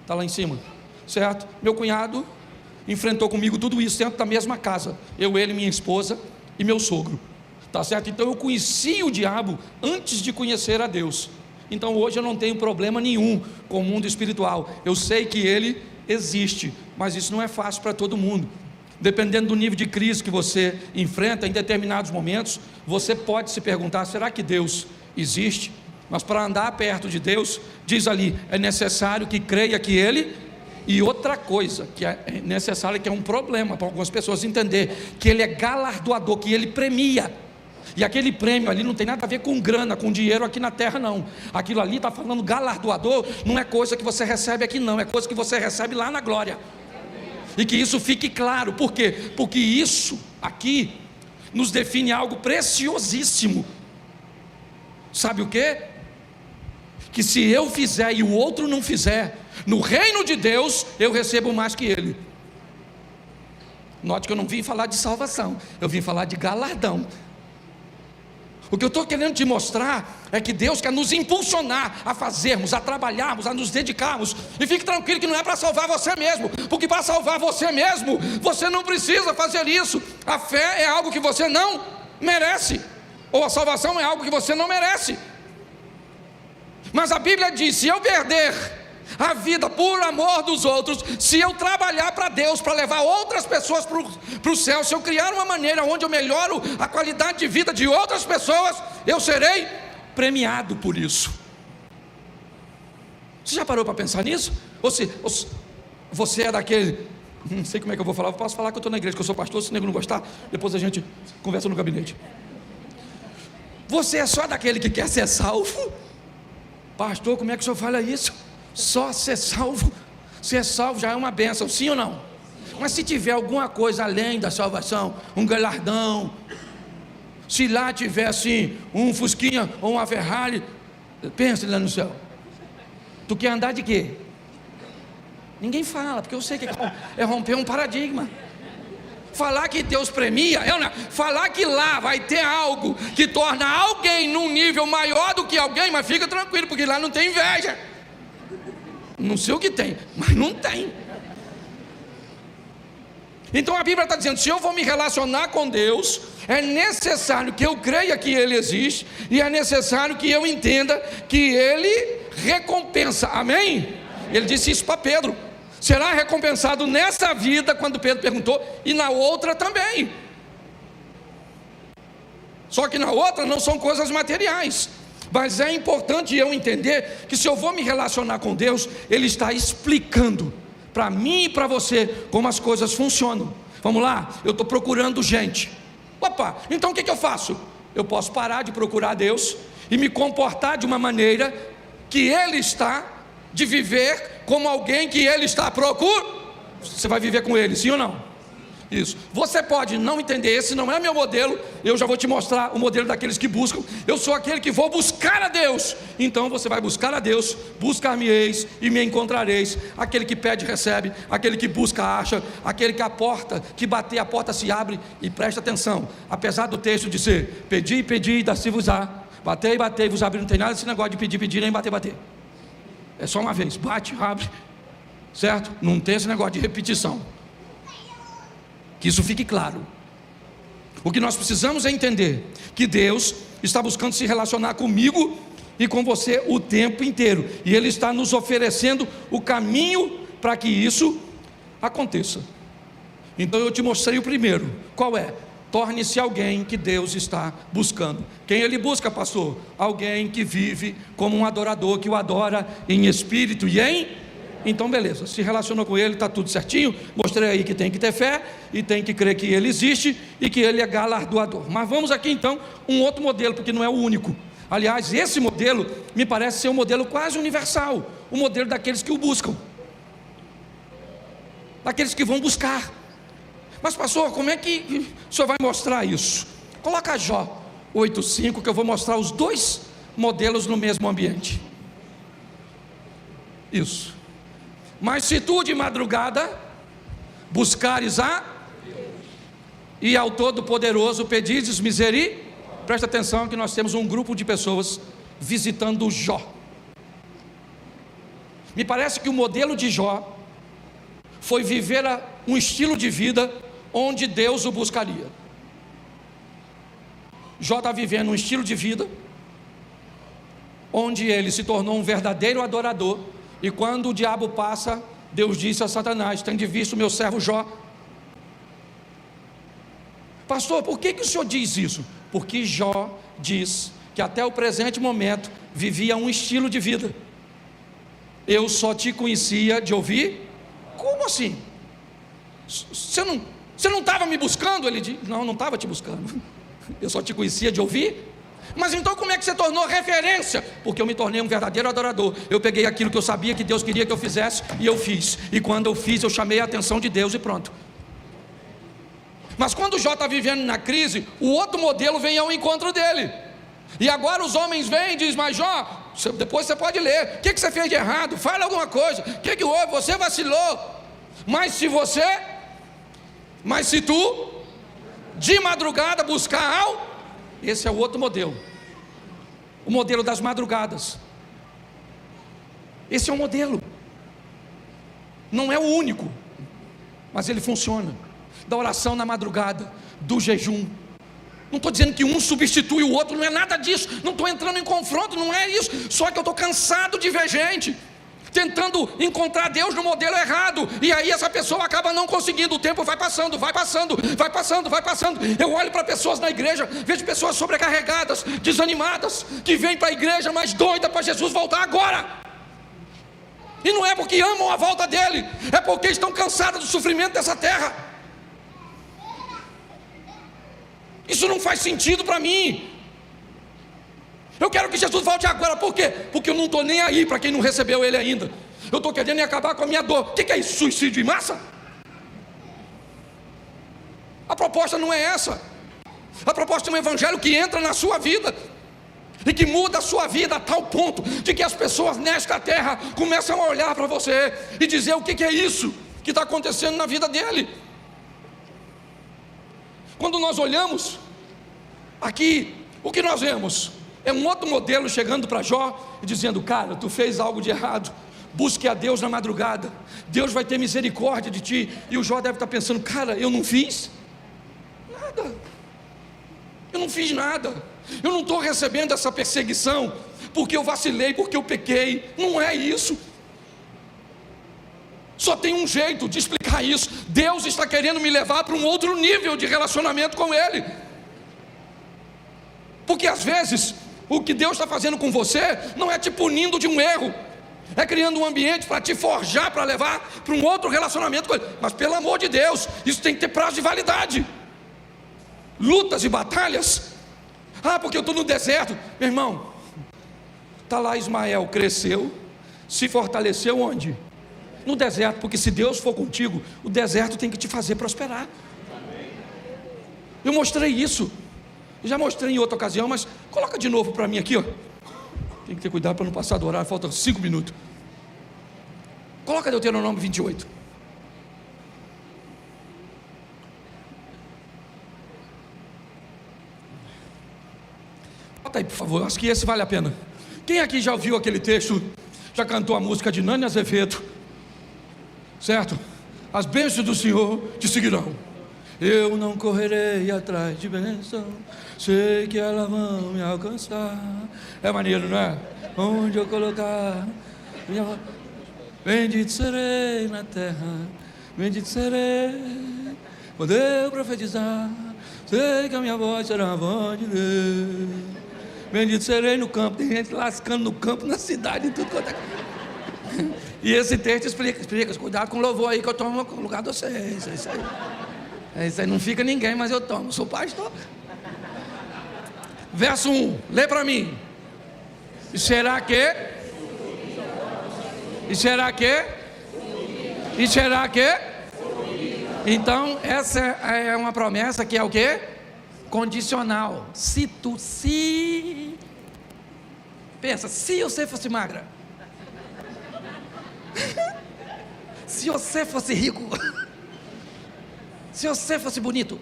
Está lá em cima, certo? Meu cunhado enfrentou comigo tudo isso dentro da mesma casa, eu, ele, minha esposa e meu sogro, tá certo? Então eu conheci o diabo antes de conhecer a Deus. Então hoje eu não tenho problema nenhum com o mundo espiritual. Eu sei que ele existe, mas isso não é fácil para todo mundo. Dependendo do nível de crise que você enfrenta em determinados momentos, você pode se perguntar: será que Deus existe? Mas para andar perto de Deus, diz ali, é necessário que creia que ele... E outra coisa que é necessária, que é um problema para algumas pessoas entender, que ele é galardoador, que ele premia. E aquele prêmio ali não tem nada a ver com grana, com dinheiro aqui na terra não. Aquilo ali está falando galardoador, não é coisa que você recebe aqui não, é coisa que você recebe lá na glória. E que isso fique claro. Por quê? Porque isso aqui nos define algo preciosíssimo. Sabe o quê? Que se eu fizer e o outro não fizer, no reino de Deus eu recebo mais que ele. Note que eu não vim falar de salvação, eu vim falar de galardão. O que eu estou querendo te mostrar é que Deus quer nos impulsionar a fazermos, a trabalharmos, a nos dedicarmos. E fique tranquilo que não é para salvar você mesmo, porque para salvar você mesmo, você não precisa fazer isso. A fé é algo que você não merece, ou a salvação é algo que você não merece. Mas a Bíblia diz: se eu perder a vida por amor dos outros, se eu trabalhar para Deus, para levar outras pessoas para o céu, se eu criar uma maneira onde eu melhoro a qualidade de vida de outras pessoas, eu serei premiado por isso. Você já parou para pensar nisso? Ou se você é daquele, não sei como é que eu vou falar, eu posso falar que eu estou na igreja, que eu sou pastor, se o nego não gostar, depois a gente conversa no gabinete. Você é só daquele que quer ser salvo? Pastor, como é que o senhor fala isso? Só ser salvo? Ser salvo já é uma bênção, sim ou não? Mas se tiver alguma coisa além da salvação, um galardão, se lá tiver assim, um Fusquinha ou uma Ferrari, pensa lá no céu, tu quer andar de quê? Ninguém fala, porque eu sei que é romper um paradigma. Falar que Deus premia, falar que lá vai ter algo que torna alguém num nível maior do que alguém, mas fica tranquilo, porque lá não tem inveja. Não sei o que tem, mas não tem. Então a Bíblia está dizendo: se eu vou me relacionar com Deus, é necessário que eu creia que Ele existe, e é necessário que eu entenda que Ele recompensa, amém? Ele disse isso para Pedro: será recompensado nessa vida, quando Pedro perguntou, e na outra também. Só que na outra não são coisas materiais. Mas é importante eu entender que se eu vou me relacionar com Deus, Ele está explicando para mim e para você como as coisas funcionam. Vamos lá, eu estou procurando gente. Opa, então o que eu faço? Eu posso parar de procurar Deus e me comportar de uma maneira que Ele está, de viver como alguém que Ele está procurando. Você vai viver com Ele, sim ou não? Isso. Você pode não entender, esse não é meu modelo, eu já vou te mostrar o modelo daqueles que buscam. Eu sou aquele que vou buscar a Deus. Então você vai buscar a Deus, buscar-me-eis e me encontrareis. Aquele que pede, recebe. Aquele que busca, acha. Aquele que a porta, que bater, a porta se abre. E presta atenção, apesar do texto dizer: pedi, pedi, dá-se-vos-á, batei, batei, vos abri. Não tem nada desse negócio de pedir, pedir, nem bater, bater. É só uma vez, bate, abre, certo? Não tem esse negócio de repetição. Que isso fique claro. O que nós precisamos é entender que Deus está buscando se relacionar comigo e com você o tempo inteiro, e Ele está nos oferecendo o caminho para que isso aconteça. Então eu te mostrei o primeiro. Qual é? Torne-se alguém que Deus está buscando. Quem Ele busca, pastor? Alguém que vive como um adorador, que o adora em espírito e em... Então beleza, se relacionou com Ele, está tudo certinho. Mostrei aí que tem que ter fé e tem que crer que Ele existe e que Ele é galardoador. Mas vamos aqui então um outro modelo, porque não é o único. Aliás, esse modelo me parece ser um modelo quase universal, o modelo daqueles que o buscam, daqueles que vão buscar. Mas pastor, como é que o senhor vai mostrar isso? Coloca Jó 8,5, que eu vou mostrar os dois modelos no mesmo ambiente. Isso. Mas se tu de madrugada buscares e ao Todo-Poderoso pedires misericórdia. Presta atenção que nós temos um grupo de pessoas visitando Jó. Me parece que o modelo de Jó foi viver um estilo de vida onde Deus o buscaria. Jó está vivendo um estilo de vida onde ele se tornou um verdadeiro adorador. E quando o diabo passa, Deus disse a Satanás: tende visto o meu servo Jó? Pastor, por que o senhor diz isso? Porque Jó diz que até o presente momento vivia um estilo de vida. Eu só te conhecia de ouvir. Como assim? Você não estava me buscando? Ele diz: não estava te buscando. Eu só te conhecia de ouvir. Mas então como é que você tornou referência? Porque eu me tornei um verdadeiro adorador. Eu peguei aquilo que eu sabia que Deus queria que eu fizesse e eu fiz. E quando eu fiz, eu chamei a atenção de Deus e pronto. Mas quando Jó está vivendo na crise, o outro modelo vem ao encontro dele. E agora os homens vêm e dizem: mas Jó, depois você pode ler, o que você fez de errado? Fala alguma coisa, o que houve? Você vacilou. Mas se tu de madrugada buscar esse é o outro modelo, o modelo das madrugadas. Esse é um modelo, não é o único, mas ele funciona. Da oração na madrugada, do jejum. Não estou dizendo que um substitui o outro, não é nada disso. Não estou entrando em confronto, não é isso. Só que eu estou cansado de ver gente tentando encontrar Deus no modelo errado, e aí essa pessoa acaba não conseguindo. O tempo vai passando, vai passando, vai passando, vai passando. Eu olho para pessoas na igreja, vejo pessoas sobrecarregadas, desanimadas, que vêm para a igreja mais doida para Jesus voltar agora. E não é porque amam a volta dele, é porque estão cansados do sofrimento dessa terra. Isso não faz sentido para mim. Eu quero que Jesus volte agora. Por quê? Porque eu não estou nem aí para quem não recebeu Ele ainda. Eu estou querendo acabar com a minha dor. O que é isso? Suicídio em massa? A proposta não é essa. A proposta é um evangelho que entra na sua vida e que muda a sua vida a tal ponto de que as pessoas nesta terra começam a olhar para você e dizer: o que é isso que está acontecendo na vida dele? Quando nós olhamos aqui, o que nós vemos é um outro modelo chegando para Jó e dizendo: cara, tu fez algo de errado, busque a Deus na madrugada, Deus vai ter misericórdia de ti. E o Jó deve estar pensando: cara, eu não fiz nada, eu não fiz nada, eu não estou recebendo essa perseguição porque eu vacilei, porque eu pequei. Não é isso. Só tem um jeito de explicar isso: Deus está querendo me levar para um outro nível de relacionamento com Ele. Porque às vezes o que Deus está fazendo com você não é te punindo de um erro, é criando um ambiente para te forjar, para levar para um outro relacionamento com Ele. Mas pelo amor de Deus, isso tem que ter prazo de validade. Lutas e batalhas. Porque eu estou no deserto. Meu irmão, está lá Ismael, cresceu, se fortaleceu onde? No deserto. Porque se Deus for contigo, o deserto tem que te fazer prosperar. Eu mostrei isso. Eu já mostrei em outra ocasião, mas coloca de novo para mim aqui, ó. Tem que ter cuidado para não passar do horário, faltam 5 minutos. Coloca Deuteronômio 28. Bota aí, por favor, eu acho que esse vale a pena. Quem aqui já ouviu aquele texto, já cantou a música de Nani Azevedo, certo? As bênçãos do Senhor te seguirão. Eu não correrei atrás de bênção, sei que elas vão me alcançar. É maneiro, não é? Onde eu colocar minha... Bendito serei na terra, bendito serei quando eu profetizar, sei que a minha voz será a voz de Deus. Bendito serei no campo, tem gente lascando no campo, na cidade, em tudo quanto é. E esse texto explica, cuidado com o louvor aí que eu tomo no lugar de vocês. Isso aí não fica ninguém, mas eu tomo, sou pastor. Verso 1, lê para mim. E será que? E será que? E será que? Então, essa é uma promessa que é o quê? Condicional. Se pensa, se você fosse magra, se você fosse rico, se você fosse bonito,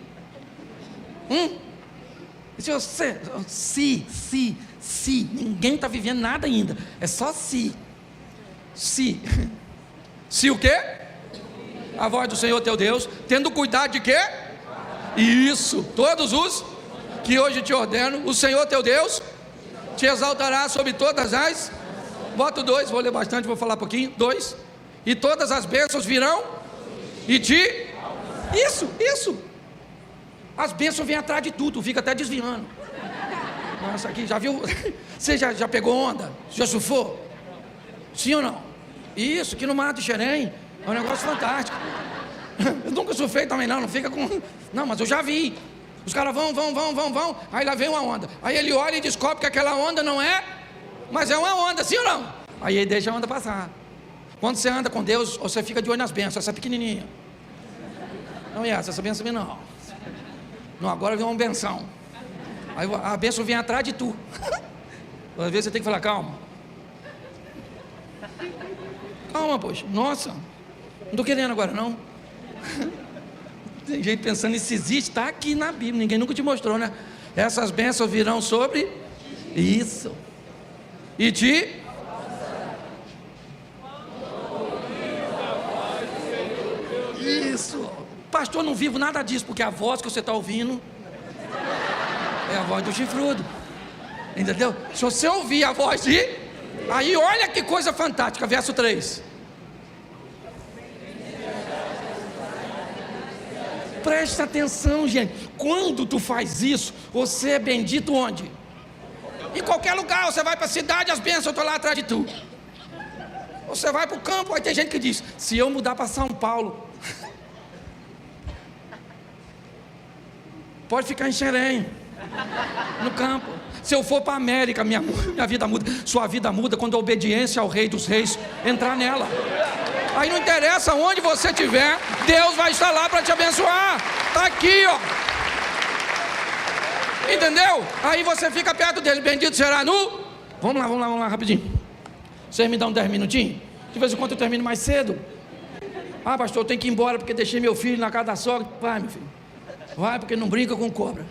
se você, se, ninguém está vivendo nada ainda, é só se o quê? A voz do Senhor teu Deus, tendo cuidado de quê? Isso, todos os que hoje te ordeno, o Senhor teu Deus te exaltará sobre todas as, boto 2, vou ler bastante, vou falar pouquinho, 2, e todas as bênçãos virão, e te, isso, as bênçãos vêm atrás de tudo, fica até desviando. Nossa, aqui, já viu, você já pegou onda, já surfou? Sim ou não? Isso, aqui no Mar do Xerém, é um negócio fantástico. Eu nunca surfei também não fica com, não, mas eu já vi. Os caras vão, aí lá vem uma onda. Aí ele olha e descobre que aquela onda não é, mas é uma onda, sim ou não? Aí ele deixa a onda passar. Quando você anda com Deus, você fica de olho nas bênçãos, essa pequenininha. Não, essa bênção vem não. Não, agora vem uma benção. Aí a bênção vem atrás de tu. Às vezes você tem que falar, calma, poxa, nossa, não estou querendo agora não. Tem gente pensando, isso existe, está aqui na Bíblia, ninguém nunca te mostrou, né? Essas bênçãos virão sobre isso, e te isso, pastor, não vivo nada disso, porque a voz que você está ouvindo é a voz do chifrudo, entendeu? Se você ouvir a voz de, aí olha que coisa fantástica, verso 3. Presta atenção, gente. Quando tu faz isso, você é bendito onde? Em qualquer lugar. Você vai para a cidade, as bênçãos estão lá atrás de tu. Você vai para o campo, aí tem gente que diz, se eu mudar para São Paulo, pode ficar em Xerém, no campo. Se eu for para a América, minha vida muda. Sua vida muda quando a obediência ao Rei dos Reis entrar nela. Aí não interessa onde você estiver, Deus vai estar lá para te abençoar. Está aqui, ó. Entendeu? Aí você fica perto dele, bendito será no... Vamos lá, rapidinho. Vocês me dão 10 minutinhos? De vez em quando eu termino mais cedo. Ah, pastor, eu tenho que ir embora porque deixei meu filho na casa da sogra. Vai, meu filho. Vai, porque não brinca com cobra.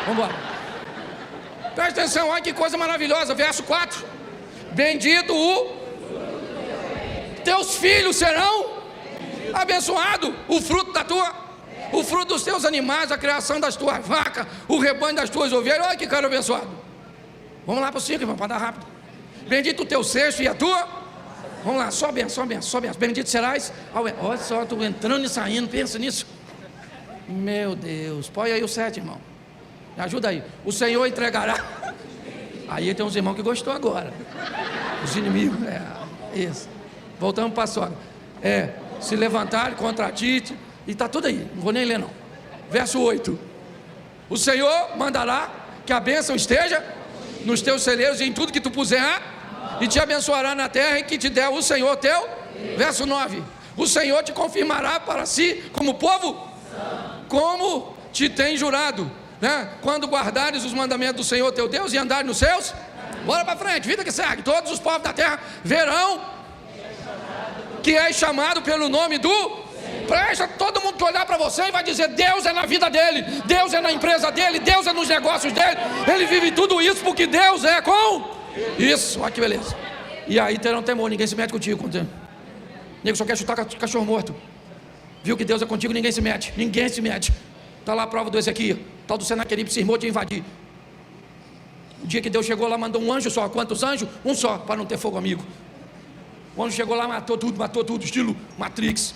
Vamos embora. Presta atenção, olha que coisa maravilhosa. Verso 4. Bendito teus filhos serão abençoados, o fruto dos teus animais, a criação das tuas vacas, o rebanho das tuas ovelhas. Olha que cara abençoado. Vamos lá para o 5, irmão, para dar rápido. Bendito o teu cesto e a tua. Vamos lá, só benção. Bendito serás. Olha só, estou entrando e saindo, pensa nisso. Meu Deus, põe aí o 7, irmão. Me ajuda aí. O Senhor entregará. Aí tem uns irmãos que gostou agora. Os inimigos, isso. Voltamos para a sogra. Se levantarem contra ti, e está tudo aí, não vou nem ler não. Verso 8. O Senhor mandará que a bênção esteja nos teus celeiros e em tudo que tu puser, e te abençoará na terra em que te der o Senhor teu. Verso 9. O Senhor te confirmará para si como povo, como te tem jurado, né? Quando guardares os mandamentos do Senhor teu Deus e andares nos seus, bora para frente, vida que segue, todos os povos da terra verão que és chamado pelo nome do... Presta, todo mundo que olhar para você e vai dizer: Deus é na vida dele, Deus é na empresa dele, Deus é nos negócios dele, ele vive tudo isso porque Deus é com isso. Olha que beleza. E aí terão temor, ninguém se mete contigo. Nego só quer chutar cachorro morto. Viu que Deus é contigo, ninguém se mete. Ninguém se mete. Está lá a prova do Ezequiel. Tal do Senaqueribe se irmou de invadir. O dia que Deus chegou lá, mandou um anjo só. Quantos anjos? Um só, para não ter fogo amigo. O anjo chegou lá, matou tudo, estilo Matrix.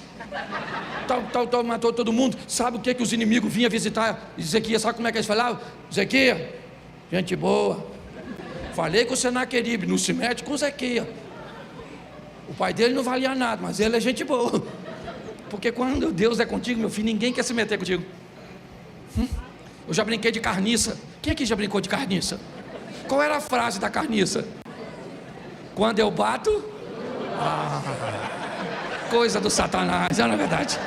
Tal, matou todo mundo. Sabe o que os inimigos vinham visitar Ezequiel? Sabe como é que eles falavam? Ezequiel, gente boa. Falei com o Senaqueribe, não se mete com Ezequiel. O pai dele não valia nada, mas ele é gente boa. Porque quando Deus é contigo, meu filho, ninguém quer se meter contigo. Eu já brinquei de carniça. Quem aqui já brincou de carniça? Qual era a frase da carniça? Quando eu bato... coisa do Satanás, não é verdade?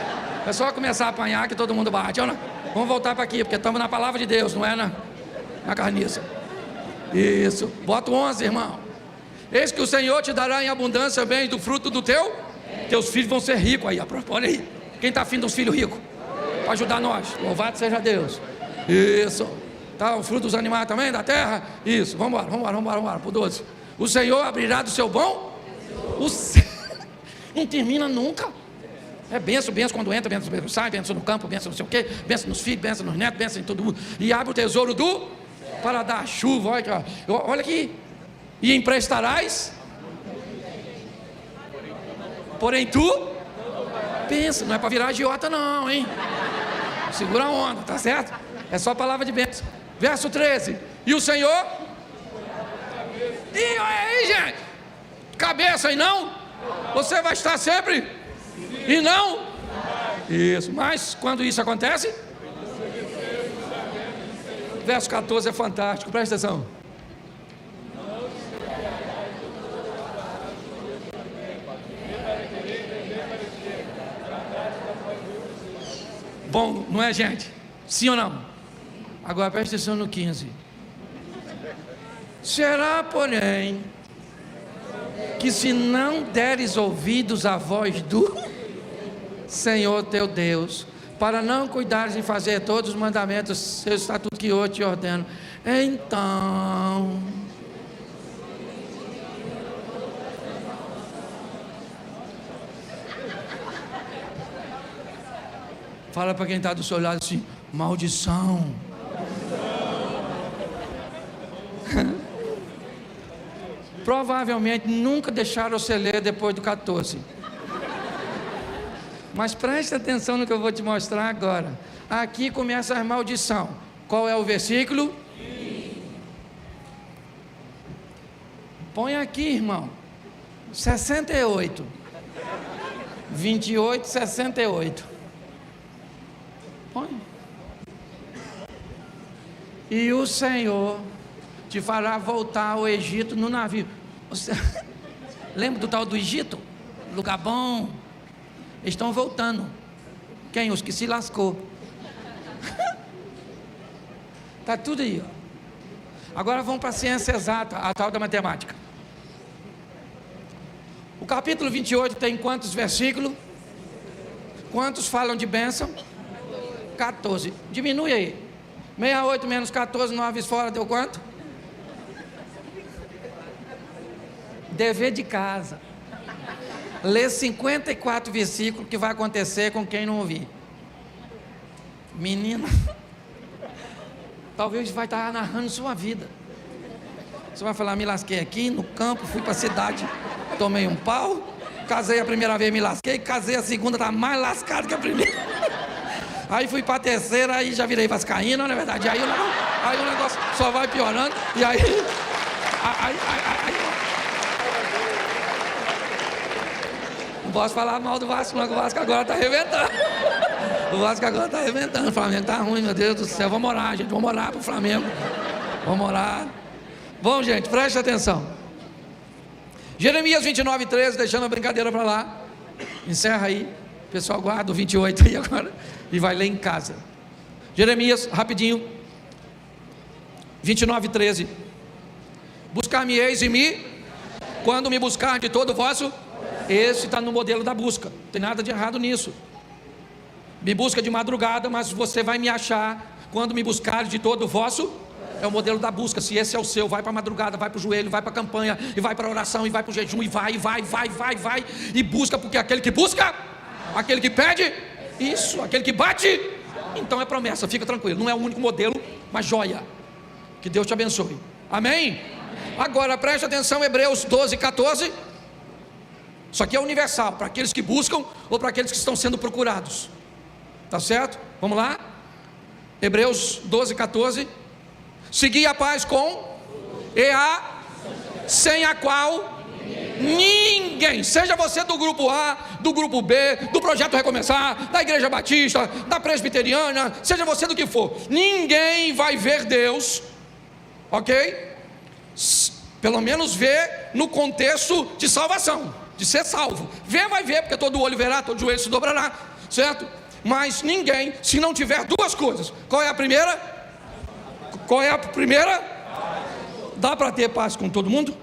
É só começar a apanhar que todo mundo bate, não? Vamos voltar para aqui, porque estamos na palavra de Deus, não é na carniça. Isso, bota 11, irmão. Eis que o Senhor te dará em abundância bem do fruto do teus filhos vão ser ricos aí, olha aí. Quem está afim de uns filhos ricos? Para ajudar nós, louvado seja Deus. Isso, tá, o fruto dos animais também, da terra. Isso, vamos embora, por 12. O Senhor abrirá do seu bom... Não termina nunca. É benção quando entra, benção quando sai, benção no campo, benção não sei o quê, benção nos filhos, benção nos netos, benção em todo mundo. E abre o tesouro para dar chuva. Olha aqui. E emprestarás, porém tu pensa, não é para virar agiota não, hein? Segura a onda, tá certo? É só palavra de bênção. Verso 13. E o Senhor... E aí, gente? Cabeça e não? Você vai estar sempre e não? Isso, mas quando isso acontece? Verso 14 é fantástico, presta atenção. Bom, não é, gente? Sim ou não? Agora presta atenção no 15. Será, porém, que se não deres ouvidos à voz do Senhor teu Deus, para não cuidares em fazer todos os mandamentos, seus estatutos que eu te ordeno, então fala para quem está do seu lado assim: maldição. Provavelmente nunca deixaram você ler depois do 14. Mas preste atenção no que eu vou te mostrar agora. Aqui começa a maldição. Qual é o versículo? Põe aqui, irmão. 68. 28, 68. Põe. E o Senhor te fará voltar ao Egito no navio. Você... Lembra do tal do Egito? Lugar bom. Eles estão voltando. Quem? Os que se lascou. Está tudo aí, ó. Agora vamos para a ciência exata, a tal da matemática. O capítulo 28 tem quantos versículos? Quantos falam de bênção? 14. Diminui aí. 68 menos 14, 9 fora, deu quanto? Dever de casa. Lê 54 versículos que vai acontecer com quem não ouvir. Menina, talvez vai estar narrando sua vida. Você vai falar: me lasquei aqui no campo, fui para a cidade, tomei um pau, casei a primeira vez, me lasquei, casei a segunda, tá mais lascado que a primeira. Aí fui para a terceira, aí já virei vascaíno, na verdade. Aí o negócio só vai piorando. E aí não posso falar mal do Vasco, não, que o Vasco agora está arrebentando. O Vasco agora está arrebentando. O Flamengo está ruim, meu Deus do céu. Vamos orar, gente. Vamos orar para o Flamengo. Vamos orar. Bom, gente, preste atenção. Jeremias 29, 13, deixando a brincadeira para lá. Encerra aí. O pessoal guarda o 28 aí agora e vai ler em casa. Jeremias, rapidinho, 29:13. Buscar-me-eis e quando me buscar de todo o vosso. Esse está no modelo da busca, não tem nada de errado nisso. Me busca de madrugada, mas você vai me achar quando me buscar de todo o vosso. É o modelo da busca. Se esse é o seu, vai para a madrugada, vai para o joelho, vai para a campanha, e vai para a oração, e vai para o jejum, e vai, e busca, porque aquele que busca, aquele que pede, isso, aquele que bate, então é promessa, fica tranquilo. Não é o único modelo, mas joia. Que Deus te abençoe. Amém? Agora preste atenção, Hebreus 12:14. Isso aqui é universal, para aqueles que buscam ou para aqueles que estão sendo procurados. Tá certo? Vamos lá? Hebreus 12:14. Segui a paz com sem a qual ninguém, seja você do grupo A, do grupo B, do Projeto Recomeçar, da Igreja Batista, da Presbiteriana, seja você do que for, ninguém vai ver Deus, ok? Pelo menos ver no contexto de salvação, de ser salvo. Ver vai ver, porque todo olho verá, todo joelho se dobrará, certo? Mas ninguém, se não tiver duas coisas. Qual é a primeira? Dá para ter paz com todo mundo?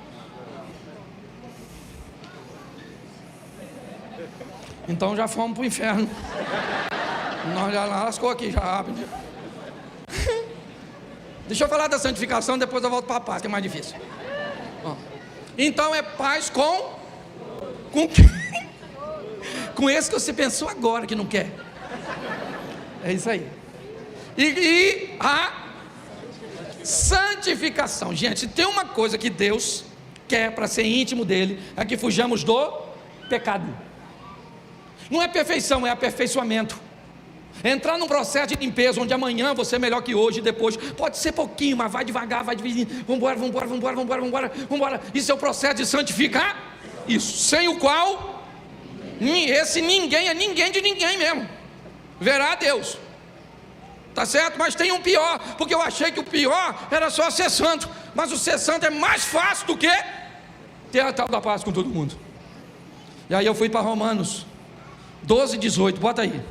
Então já fomos para o inferno. Nós já lascou aqui, já rápido. Deixa eu falar da santificação, depois eu volto para a paz, que é mais difícil. Então é paz com quem? Com esse que você pensou agora que não quer. É isso aí. E a santificação. Gente, se tem uma coisa que Deus quer para ser íntimo dele, é que fujamos do pecado. Não é perfeição, é aperfeiçoamento. Entrar num processo de limpeza, onde amanhã você é melhor que hoje, depois, pode ser pouquinho, mas vai devagar, vai dividir, vambora. Isso é o processo de santificar, isso, sem o qual, esse ninguém é ninguém de ninguém mesmo, verá a Deus, tá certo? Mas tem um pior, porque eu achei que o pior era só ser santo, mas o ser santo é mais fácil do que ter a tal da paz com todo mundo. E aí eu fui para Romanos 12:18, bota aí.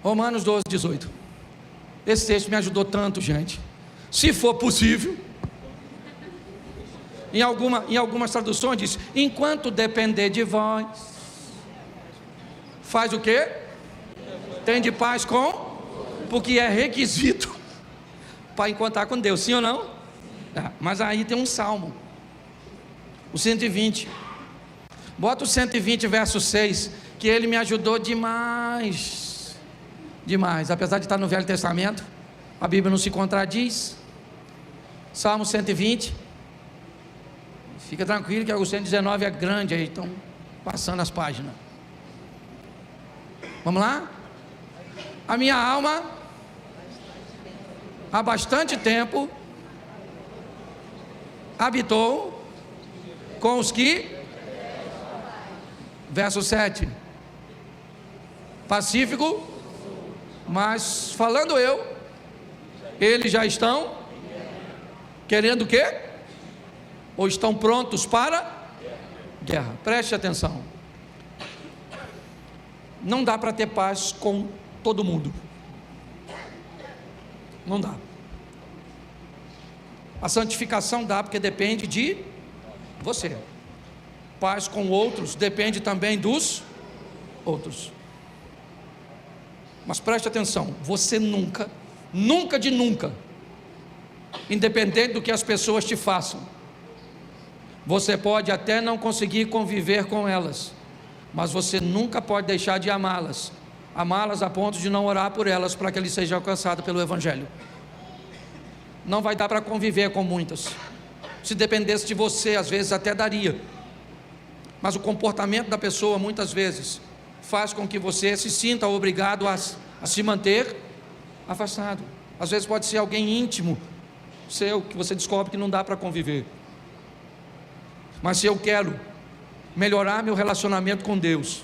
Romanos 12:18. Esse texto me ajudou tanto, gente. Se for possível, em algumas traduções diz: enquanto depender de vós, faz o quê? Tem de paz com, porque é requisito para encontrar com Deus, sim ou não? Mas aí tem um salmo, o 120. Bota o 120 verso 6, que ele me ajudou demais. Apesar de estar no Velho Testamento, a Bíblia não se contradiz. Salmo 120. Fica tranquilo que o 119 é grande aí, estão passando as páginas. Vamos lá? A minha alma, há bastante tempo, habitou com os que... Verso 7. Pacífico, mas falando eu, eles já estão querendo o quê? Ou estão prontos para guerra. Preste atenção. Não dá para ter paz com todo mundo. Não dá. A santificação dá porque depende de você. Paz com outros depende também dos outros. Mas preste atenção, você nunca, independente do que as pessoas te façam, você pode até não conseguir conviver com elas, mas você nunca pode deixar de amá-las a ponto de não orar por elas para que ele seja alcançado pelo Evangelho. Não vai dar para conviver com muitas. Se dependesse de você, às vezes até daria, mas o comportamento da pessoa muitas vezes faz com que você se sinta obrigado a se manter afastado. Às vezes pode ser alguém íntimo seu, que você descobre que não dá para conviver. Mas se eu quero melhorar meu relacionamento com Deus,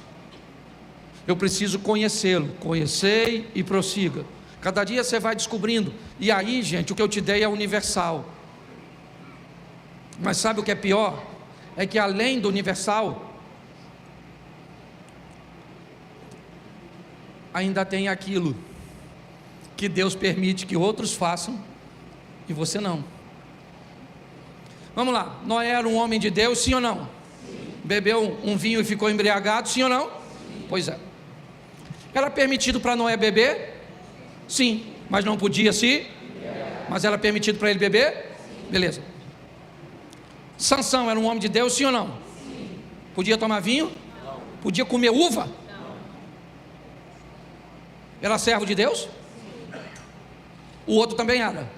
eu preciso conhecê-lo. Conhecer e prossiga. Cada dia você vai descobrindo. E aí, gente, o que eu te dei é universal. Mas sabe o que é pior? É que além do universal, ainda tem aquilo que Deus permite que outros façam e você não. Vamos lá, Noé era um homem de Deus, sim ou não? Sim. Bebeu um vinho e ficou embriagado, sim ou não? Sim. Pois é. Era permitido para Noé beber? Sim, mas não podia se? Mas era permitido para ele beber? Sim. Beleza. Sansão era um homem de Deus, sim ou não? Sim. Podia tomar vinho? Não. Podia comer uva? Não. Era servo de Deus? Sim. O outro também era.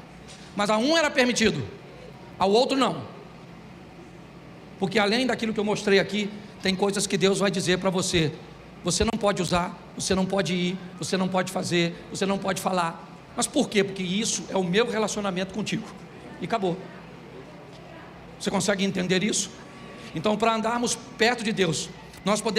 Mas a um era permitido, ao outro não. Porque além daquilo que eu mostrei aqui, tem coisas que Deus vai dizer para você. Você não pode usar, você não pode ir, você não pode fazer, você não pode falar. Mas por quê? Porque isso é o meu relacionamento contigo. E acabou. Você consegue entender isso? Então, para andarmos perto de Deus, nós podemos